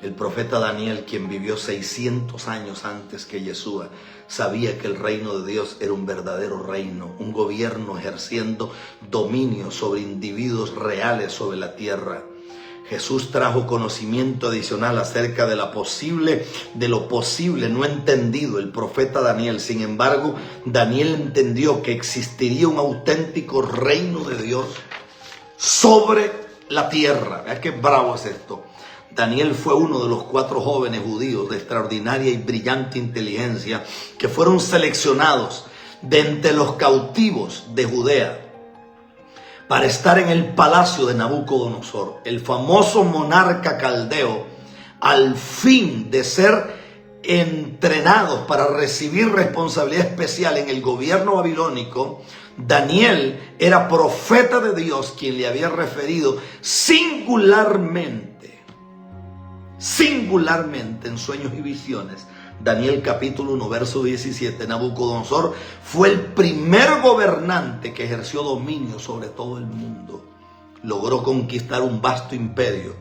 El profeta Daniel, quien vivió 600 años antes que Yeshua, sabía que el reino de Dios era un verdadero reino, un gobierno ejerciendo dominio sobre individuos reales sobre la tierra. Jesús trajo conocimiento adicional acerca de lo posible no entendido. El profeta Daniel, sin embargo, Daniel entendió que existiría un auténtico reino de Dios sobre la tierra. Vea qué bravo es esto. Daniel fue uno de los 4 jóvenes judíos de extraordinaria y brillante inteligencia que fueron seleccionados de entre los cautivos de Judea para estar en el palacio de Nabucodonosor, el famoso monarca caldeo, al fin de ser entrenados para recibir responsabilidad especial en el gobierno babilónico. Daniel era profeta de Dios, quien le había referido singularmente en sueños y visiones. Daniel capítulo 1 verso 17, Nabucodonosor fue el primer gobernante que ejerció dominio sobre todo el mundo. Logró conquistar un vasto imperio,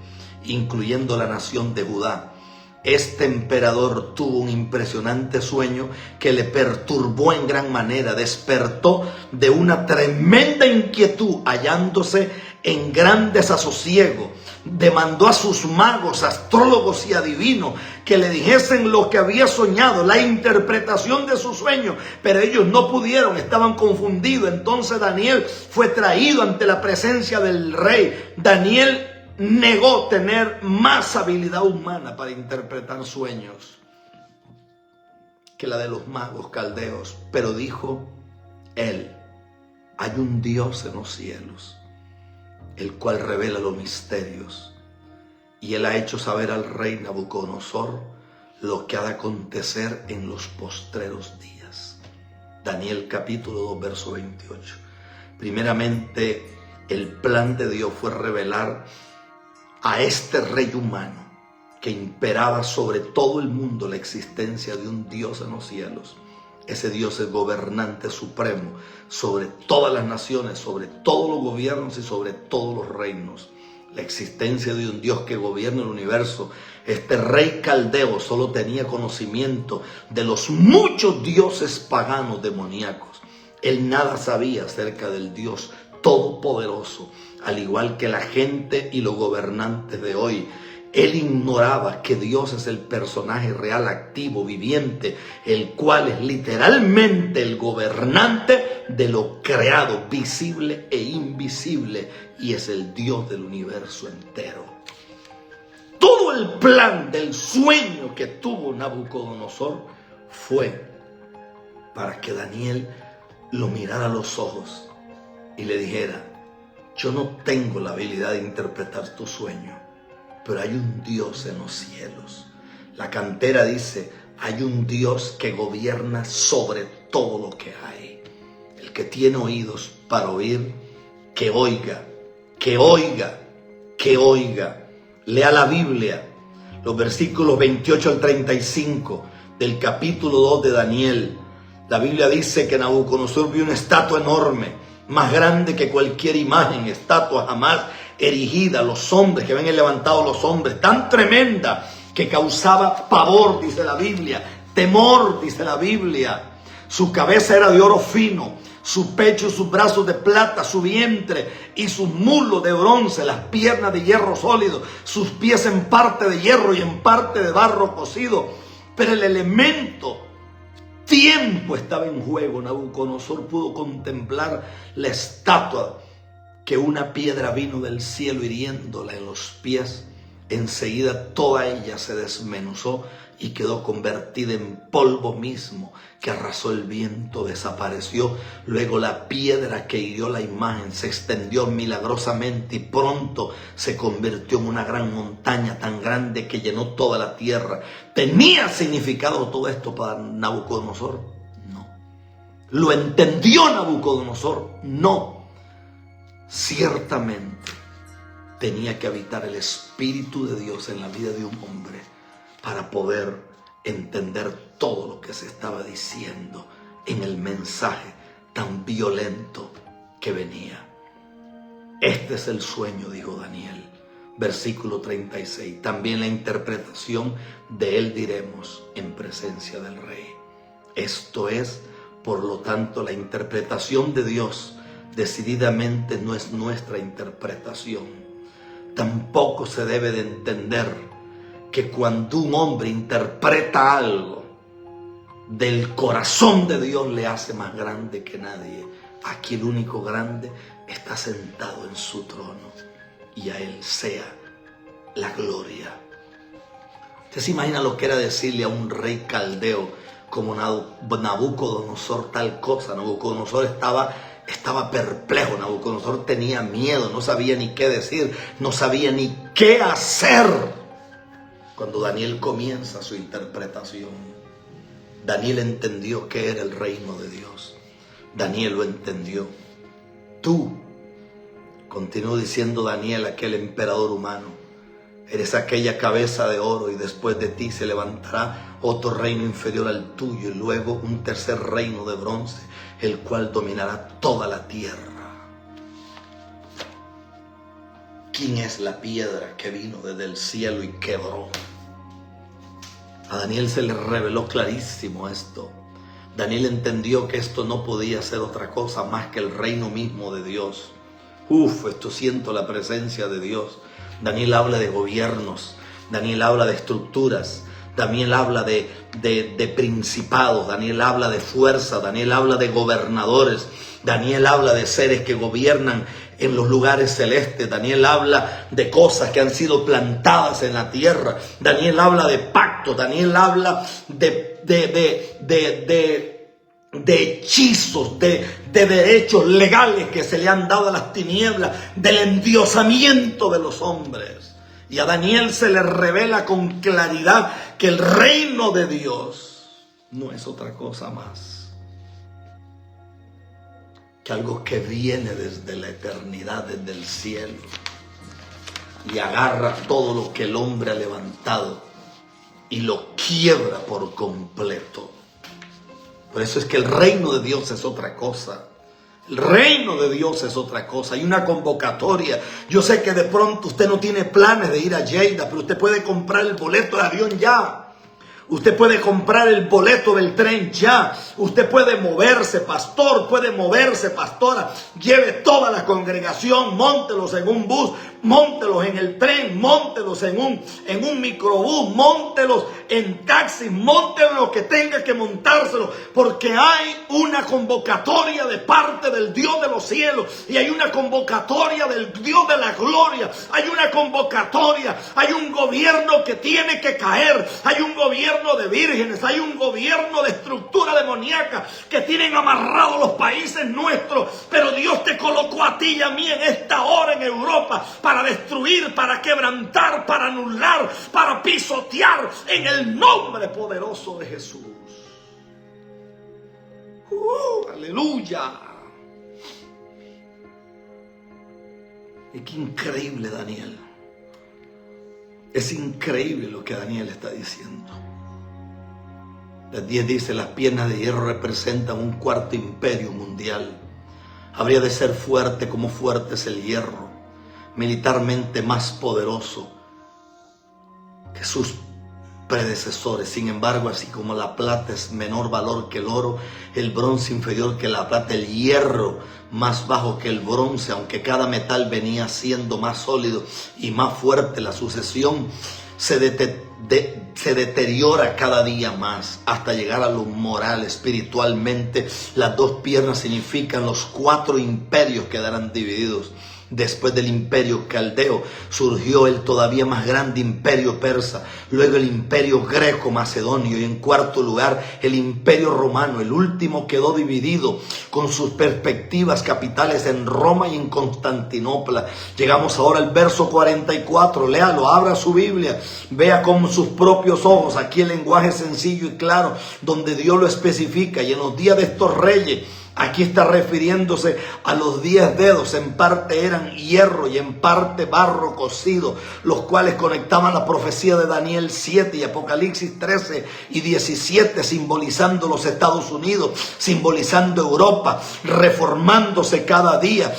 incluyendo la nación de Judá. Este emperador tuvo un impresionante sueño que le perturbó en gran manera. Despertó de una tremenda inquietud, hallándose en gran desasosiego. Demandó a sus magos, astrólogos y adivinos que le dijesen lo que había soñado, la interpretación de su sueño, pero ellos no pudieron, estaban confundidos. Entonces Daniel fue traído ante la presencia del rey. Daniel negó tener más habilidad humana para interpretar sueños que la de los magos caldeos, pero dijo él: hay un Dios en los cielos, el cual revela los misterios, y él ha hecho saber al rey Nabucodonosor lo que ha de acontecer en los postreros días. Daniel capítulo 2 verso 28. Primeramente, el plan de Dios fue revelar a este rey humano que imperaba sobre todo el mundo la existencia de un Dios en los cielos. Ese Dios es gobernante supremo sobre todas las naciones, sobre todos los gobiernos y sobre todos los reinos. La existencia de un Dios que gobierna el universo. Este rey caldeo solo tenía conocimiento de los muchos dioses paganos demoníacos. Él nada sabía acerca del Dios todopoderoso, al igual que la gente y los gobernantes de hoy. Él ignoraba que Dios es el personaje real, activo, viviente, el cual es literalmente el gobernante de lo creado, visible e invisible, y es el Dios del universo entero. Todo el plan del sueño que tuvo Nabucodonosor fue para que Daniel lo mirara a los ojos y le dijera: yo no tengo la habilidad de interpretar tu sueño, pero hay un Dios en los cielos. La cantera dice: hay un Dios que gobierna sobre todo lo que hay. El que tiene oídos para oír, que oiga, que oiga, que oiga. Lea la Biblia, los versículos 28 al 35 del capítulo 2 de Daniel. La Biblia dice que Nabucodonosor vio una estatua enorme, más grande que cualquier imagen, estatua jamás erigida. Los hombres que habían levantado los hombres, tan tremenda que causaba pavor, dice la Biblia, temor, dice la Biblia. Su cabeza era de oro fino, su pecho y sus brazos de plata, su vientre y sus muslos de bronce, las piernas de hierro sólido, sus pies en parte de hierro y en parte de barro cocido. Pero el elemento tiempo estaba en juego. Nabucodonosor pudo contemplar la estatua, que una piedra vino del cielo hiriéndola en los pies. Enseguida toda ella se desmenuzó y quedó convertida en polvo mismo que arrasó el viento, desapareció. Luego la piedra que hirió la imagen se extendió milagrosamente y pronto se convirtió en una gran montaña tan grande que llenó toda la tierra. ¿Tenía significado todo esto para Nabucodonosor? No. ¿Lo entendió Nabucodonosor? No. Ciertamente tenía que habitar el Espíritu de Dios en la vida de un hombre para poder entender todo lo que se estaba diciendo en el mensaje tan violento que venía. Este es el sueño, dijo Daniel. Versículo 36. También la interpretación de él diremos en presencia del rey. Esto es, por lo tanto, la interpretación de Dios decididamente no es nuestra interpretación. Tampoco se debe de entender que cuando un hombre interpreta algo del corazón de Dios le hace más grande que nadie. Aquí el único grande está sentado en su trono y a Él sea la gloria. ¿Usted se imagina lo que era decirle a un rey caldeo como Nabucodonosor tal cosa? Nabucodonosor estaba perplejo, Nabucodonosor tenía miedo, no sabía ni qué decir, no sabía ni qué hacer. Cuando Daniel comienza su interpretación, Daniel entendió qué era el reino de Dios. Daniel lo entendió. Tú, continuó diciendo Daniel, aquel emperador humano, eres aquella cabeza de oro, y después de ti se levantará otro reino inferior al tuyo, y luego un tercer reino de bronce, el cual dominará toda la tierra. ¿Quién es la piedra que vino desde el cielo y quebró? A Daniel se le reveló clarísimo esto. Daniel entendió que esto no podía ser otra cosa más que el reino mismo de Dios. Esto siento la presencia de Dios. Daniel habla de gobiernos, Daniel habla de estructuras, Daniel habla de principados, Daniel habla de fuerza, Daniel habla de gobernadores, Daniel habla de seres que gobiernan en los lugares celestes, Daniel habla de cosas que han sido plantadas en la tierra, Daniel habla de pactos, Daniel habla de hechizos, de derechos legales que se le han dado a las tinieblas, del endiosamiento de los hombres. Y a Daniel se le revela con claridad que el reino de Dios no es otra cosa más que algo que viene desde la eternidad, desde el cielo, y agarra todo lo que el hombre ha levantado y lo quiebra por completo. Por eso es que el reino de Dios es otra cosa. El reino de Dios es otra cosa. Hay una convocatoria. Yo sé que de pronto usted no tiene planes de ir a Lleida, pero usted puede comprar el boleto de avión ya. Usted puede comprar el boleto del tren ya. Usted puede moverse, pastor, puede moverse, pastora. Lleve toda la congregación, móntelos en un bus, móntelos en el tren, móntelos en un microbús, móntelos en taxis, móntelos lo que tenga que montárselo, porque hay una convocatoria de parte del Dios de los cielos, y hay una convocatoria del Dios de la gloria, hay una convocatoria, hay un gobierno que tiene que caer, hay un gobierno de vírgenes, hay un gobierno de estructura demoníaca que tienen amarrados los países nuestros, pero Dios te colocó a ti y a mí en esta hora en Europa para destruir, para quebrantar, para anular, para pisotear en el nombre poderoso de Jesús. Aleluya. Y qué increíble, Daniel. Es increíble lo que Daniel está diciendo. Las 10 dice: las piernas de hierro representan un cuarto imperio mundial. Habría de ser fuerte como fuerte es el hierro, militarmente más poderoso que sus predecesores. Sin embargo, así como la plata es menor valor que el oro, el bronce inferior que la plata, el hierro más bajo que el bronce, aunque cada metal venía siendo más sólido y más fuerte, la sucesión se deteriora cada día más hasta llegar a lo moral, espiritualmente. Las dos piernas significan los 4 imperios que quedarán divididos. Después del imperio caldeo surgió el todavía más grande imperio persa, luego el imperio greco-macedonio y en cuarto lugar el imperio romano. El último quedó dividido con sus perspectivas capitales en Roma y en Constantinopla. Llegamos ahora al verso 44, léalo, abra su Biblia, vea con sus propios ojos aquí el lenguaje sencillo y claro donde Dios lo especifica. Y en los días de estos reyes, aquí está refiriéndose a los 10 dedos, en parte eran hierro y en parte barro cocido, los cuales conectaban la profecía de Daniel 7 y Apocalipsis 13 y 17, simbolizando los Estados Unidos, simbolizando Europa, reformándose cada día.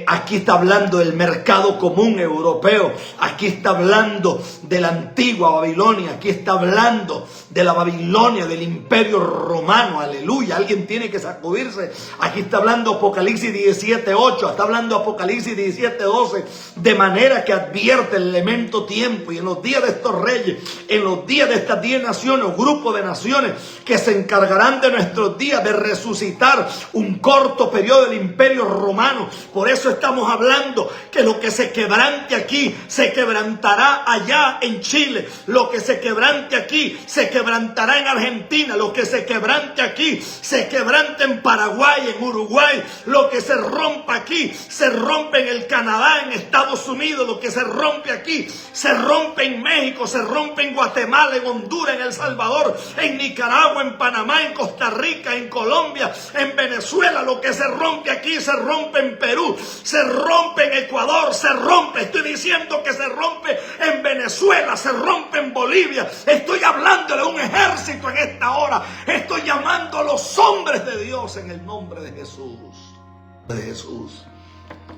Aquí está hablando del mercado común europeo, aquí está hablando de la antigua Babilonia, aquí está hablando de la Babilonia, del imperio romano. Aleluya, alguien tiene que sacudirse Aquí está hablando Apocalipsis 17:8. Está hablando Apocalipsis 17:12. De manera que advierte el elemento tiempo. Y en los días de estos reyes, en los días de estas 10 naciones o grupos de naciones que se encargarán de nuestros días de resucitar un corto periodo del imperio romano. Por eso estamos hablando que lo que se quebrante aquí se quebrantará allá en Chile. Lo que se quebrante aquí se quebrantará en Argentina. Lo que se quebrante aquí se quebranta en Paraguay, en Uruguay. Lo que se rompa aquí se rompe en el Canadá, en Estados Unidos. Lo que se rompe aquí se rompe en México, se rompe en Guatemala, en Honduras, en El Salvador, en Nicaragua, en Panamá, en Costa Rica, en Colombia, en Venezuela. Lo que se rompe aquí se rompe en Perú, se rompe en Ecuador, se rompe. Estoy diciendo que se rompe en Venezuela, se rompe en Bolivia. Estoy hablando de un ejército en esta hora. Estoy llamando a los hombres de Dios en el nombre de Jesús.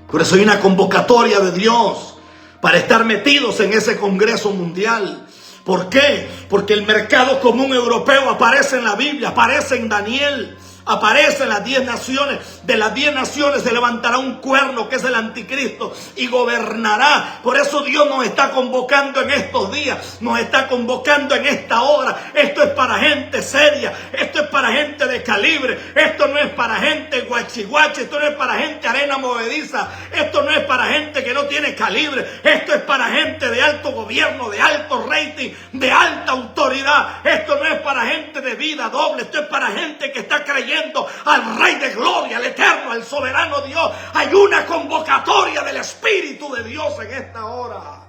Por eso hay una convocatoria de Dios para estar metidos en ese Congreso Mundial. ¿Por qué? Porque el mercado común europeo aparece en la Biblia, aparece en Daniel. Aparece en las 10 naciones. De las 10 naciones se levantará un cuerno que es el anticristo y gobernará. Por eso Dios nos está convocando en estos días. Nos está convocando en esta hora. Esto es para gente seria. Esto es para gente de calibre. Esto no es para gente guachihuachi. Esto no es para gente arena movediza. Esto no es para gente que no tiene calibre. Esto es para gente de alto gobierno, de alto rating, de alta autoridad. Esto no es para gente de vida doble. Esto es para gente que está creyendo al Rey de Gloria, al Eterno, al Soberano Dios. Hay una convocatoria del Espíritu de Dios en esta hora.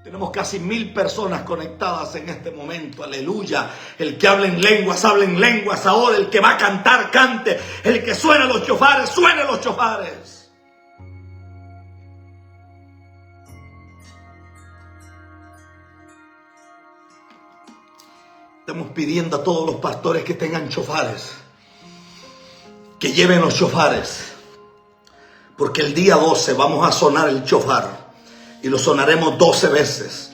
Tenemos casi 1000 personas conectadas en este momento. Aleluya. El que habla en lenguas ahora. El que va a cantar, cante. El que suena los chofares, suene los chofares. Estamos pidiendo a todos los pastores que tengan chofares, que lleven los chofares, porque el día 12 vamos a sonar el chofar y lo sonaremos 12 veces.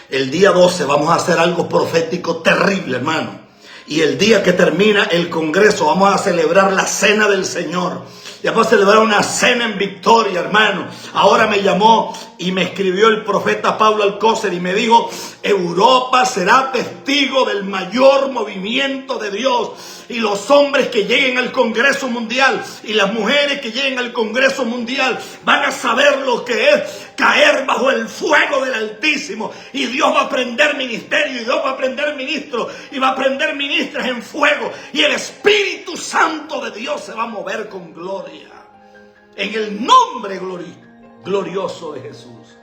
El día 12 vamos a hacer algo profético terrible, hermano. Y el día que termina el Congreso vamos a celebrar la cena del Señor. Y vamos a celebrar una cena en victoria, hermano. Ahora me llamó y me escribió el profeta Pablo Alcócer y me dijo: Europa será testigo del mayor movimiento de Dios. Y los hombres que lleguen al Congreso Mundial y las mujeres que lleguen al Congreso Mundial van a saber lo que es caer bajo el fuego del Altísimo. Y Dios va a prender ministerio, y Dios va a prender ministros, y va a prender ministras en fuego. Y el Espíritu Santo de Dios se va a mover con gloria. En el nombre glorioso de Jesús.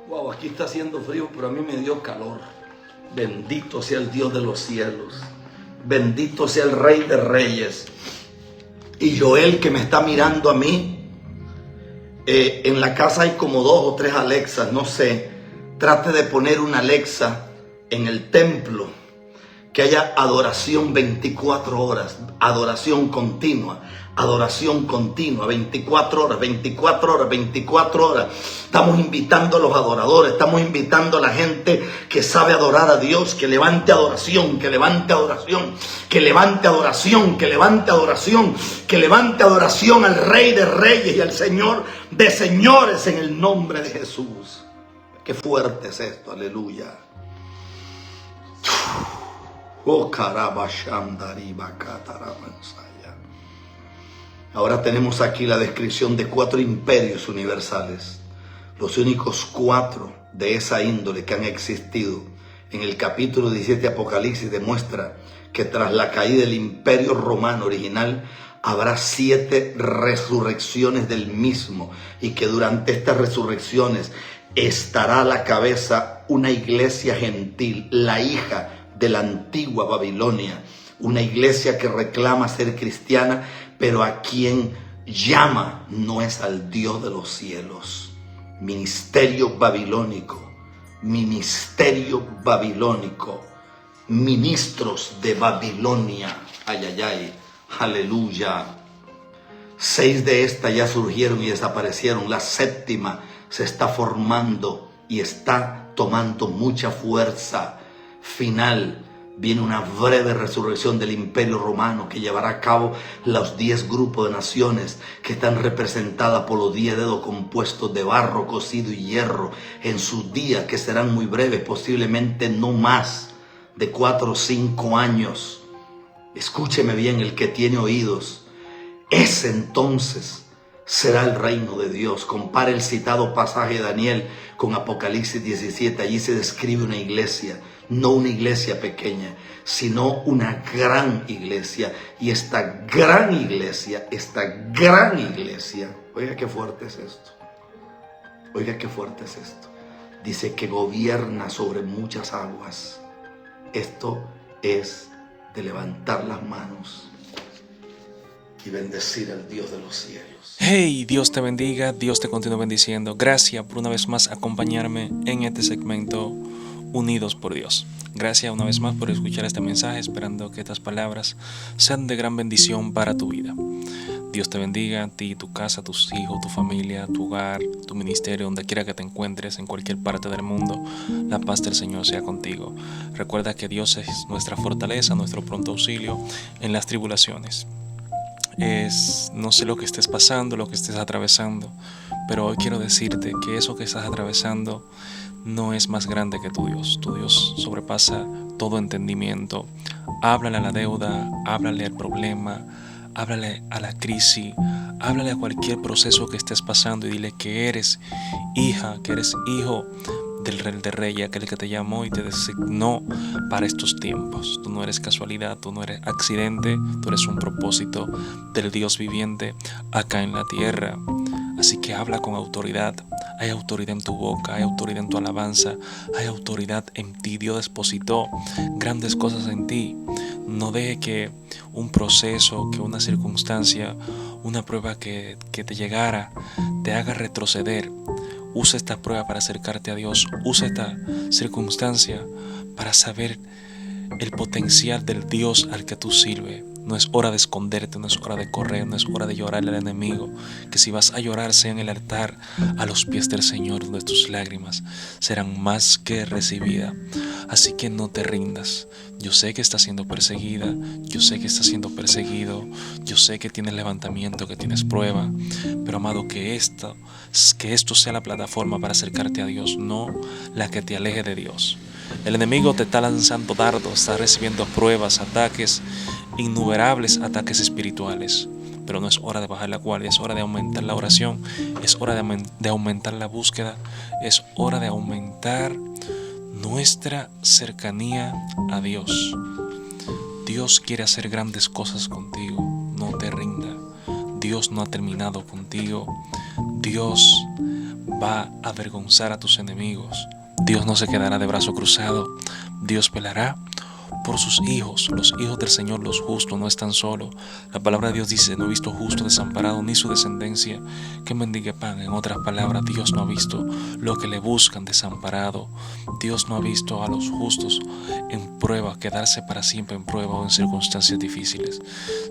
Wow, aquí está haciendo frío, pero a mí me dio calor. Bendito sea el Dios de los cielos. Bendito sea el Rey de Reyes. Y Joel, que me está mirando a mí, en la casa hay como 2 o 3 Alexas, no sé. Trate de poner una Alexa en el templo, que haya adoración 24 horas, adoración continua, 24 horas, 24 horas, 24 horas. Estamos invitando a los adoradores, estamos invitando a la gente que sabe adorar a Dios, que levante adoración, que levante adoración, que levante adoración, que levante adoración, que levante adoración al Rey de Reyes y al Señor de Señores en el nombre de Jesús. Qué fuerte es esto, aleluya. Oh, ahora tenemos aquí la descripción de 4 imperios universales, los únicos 4 de esa índole que han existido. En el capítulo 17 de Apocalipsis demuestra que tras la caída del imperio romano original habrá 7 resurrecciones del mismo, y que durante estas resurrecciones estará a la cabeza una iglesia gentil, la hija de la antigua Babilonia, una iglesia que reclama ser cristiana, pero a quien llama no es al Dios de los cielos. Ministerio babilónico, ministros de Babilonia. Ay, ay, ay, aleluya. 6 de estas ya surgieron y desaparecieron. La 7ª se está formando y está tomando mucha fuerza. Final Viene una breve resurrección del Imperio Romano que llevará a cabo los 10 grupos de naciones que están representadas por los 10 dedos compuestos de barro cocido y hierro en sus días, que serán muy breves, posiblemente no más de 4 o 5 años. Escúcheme bien, el que tiene oídos. Ese entonces será el reino de Dios. Compare el citado pasaje de Daniel con Apocalipsis 17. Allí se describe una iglesia, no una iglesia pequeña, sino una gran iglesia. Y esta gran iglesia, oiga qué fuerte es esto. Oiga qué fuerte es esto. Dice que gobierna sobre muchas aguas. Esto es de levantar las manos y bendecir al Dios de los cielos. Hey, Dios te bendiga, Dios te continúe bendiciendo. Gracias por una vez más acompañarme en este segmento Unidos por Dios. Gracias una vez más por escuchar este mensaje, esperando que estas palabras sean de gran bendición para tu vida. Dios te bendiga a ti, tu casa, tus hijos, tu familia, tu hogar, tu ministerio, donde quiera que te encuentres, en cualquier parte del mundo. La paz del Señor sea contigo. Recuerda que Dios es nuestra fortaleza, nuestro pronto auxilio en las tribulaciones. No sé lo que estés pasando, lo que estés atravesando, pero hoy quiero decirte que eso que estás atravesando no es más grande que tu Dios. Tu Dios sobrepasa todo entendimiento. Háblale a la deuda, háblale al problema, háblale a la crisis, háblale a cualquier proceso que estés pasando y dile que eres hija, que eres hijo del Rey de Reyes, aquel que te llamó y te designó para estos tiempos. Tú no eres casualidad, tú no eres accidente, tú eres un propósito del Dios viviente acá en la tierra. Así que habla con autoridad. Hay autoridad en tu boca, hay autoridad en tu alabanza, hay autoridad en ti. Dios depositó grandes cosas en ti. No deje que un proceso, que una circunstancia, una prueba que te llegara, te haga retroceder. Usa esta prueba para acercarte a Dios. Usa esta circunstancia para saber el potencial del Dios al que tú sirves. No es hora de esconderte, no es hora de correr, no es hora de llorarle al enemigo. Que si vas a llorar sea en el altar, a los pies del Señor, donde tus lágrimas serán más que recibidas. Así que no te rindas. Yo sé que estás siendo perseguida, yo sé que estás siendo perseguido, yo sé que tienes levantamiento, que tienes prueba, pero amado, que esto sea la plataforma para acercarte a Dios, no la que te aleje de Dios. El enemigo te está lanzando dardos, está recibiendo pruebas, ataques, innumerables ataques espirituales. Pero no es hora de bajar la guardia, es hora de aumentar la oración, es hora de aumentar la búsqueda, es hora de aumentar nuestra cercanía a Dios. Dios quiere hacer grandes cosas contigo, no te rinda. Dios no ha terminado contigo. Dios va a avergonzar a tus enemigos. Dios no se quedará de brazo cruzado. Dios velará por sus hijos. Los hijos del Señor, los justos, no están solos. La palabra de Dios dice: no he visto justo desamparado, ni su descendencia que mendigue pan. En otras palabras, Dios no ha visto lo que le buscan desamparado. Dios no ha visto a los justos en prueba, quedarse para siempre en prueba o en circunstancias difíciles,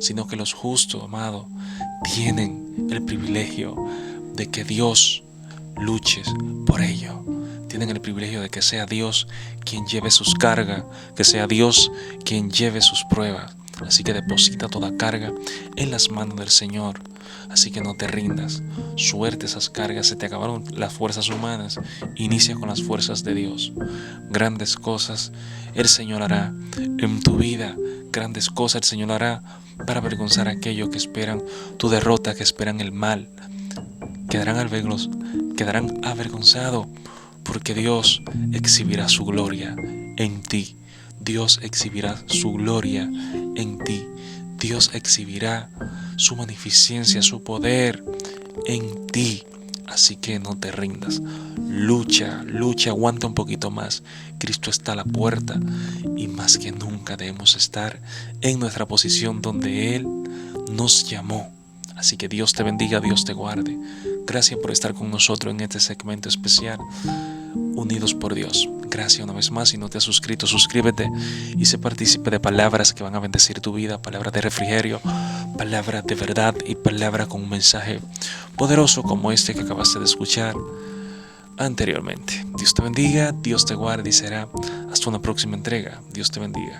sino que los justos, amado, tienen el privilegio de que Dios luche por ellos. Tienen el privilegio de que sea Dios quien lleve sus cargas, que sea Dios quien lleve sus pruebas. Así que deposita toda carga en las manos del Señor. Así que no te rindas. Suerte esas cargas, se te acabaron las fuerzas humanas. Inicia con las fuerzas de Dios. Grandes cosas el Señor hará en tu vida. Grandes cosas el Señor hará para avergonzar a aquellos que esperan tu derrota, que esperan el mal. Quedarán avergonzados, porque Dios exhibirá su gloria en ti. Dios exhibirá su gloria en ti. Dios exhibirá su magnificencia, su poder en ti. Así que no te rindas. Lucha, aguanta un poquito más. Cristo está a la puerta y más que nunca debemos estar en nuestra posición donde Él nos llamó. Así que Dios te bendiga, Dios te guarde. Gracias por estar con nosotros en este segmento especial, Unidos por Dios. Gracias una vez más. Si no te has suscrito, suscríbete y sé partícipe de palabras que van a bendecir tu vida, palabras de refrigerio, palabras de verdad y palabras con un mensaje poderoso como este que acabaste de escuchar anteriormente. Dios te bendiga, Dios te guarde y será Hasta una próxima entrega. Dios te bendiga.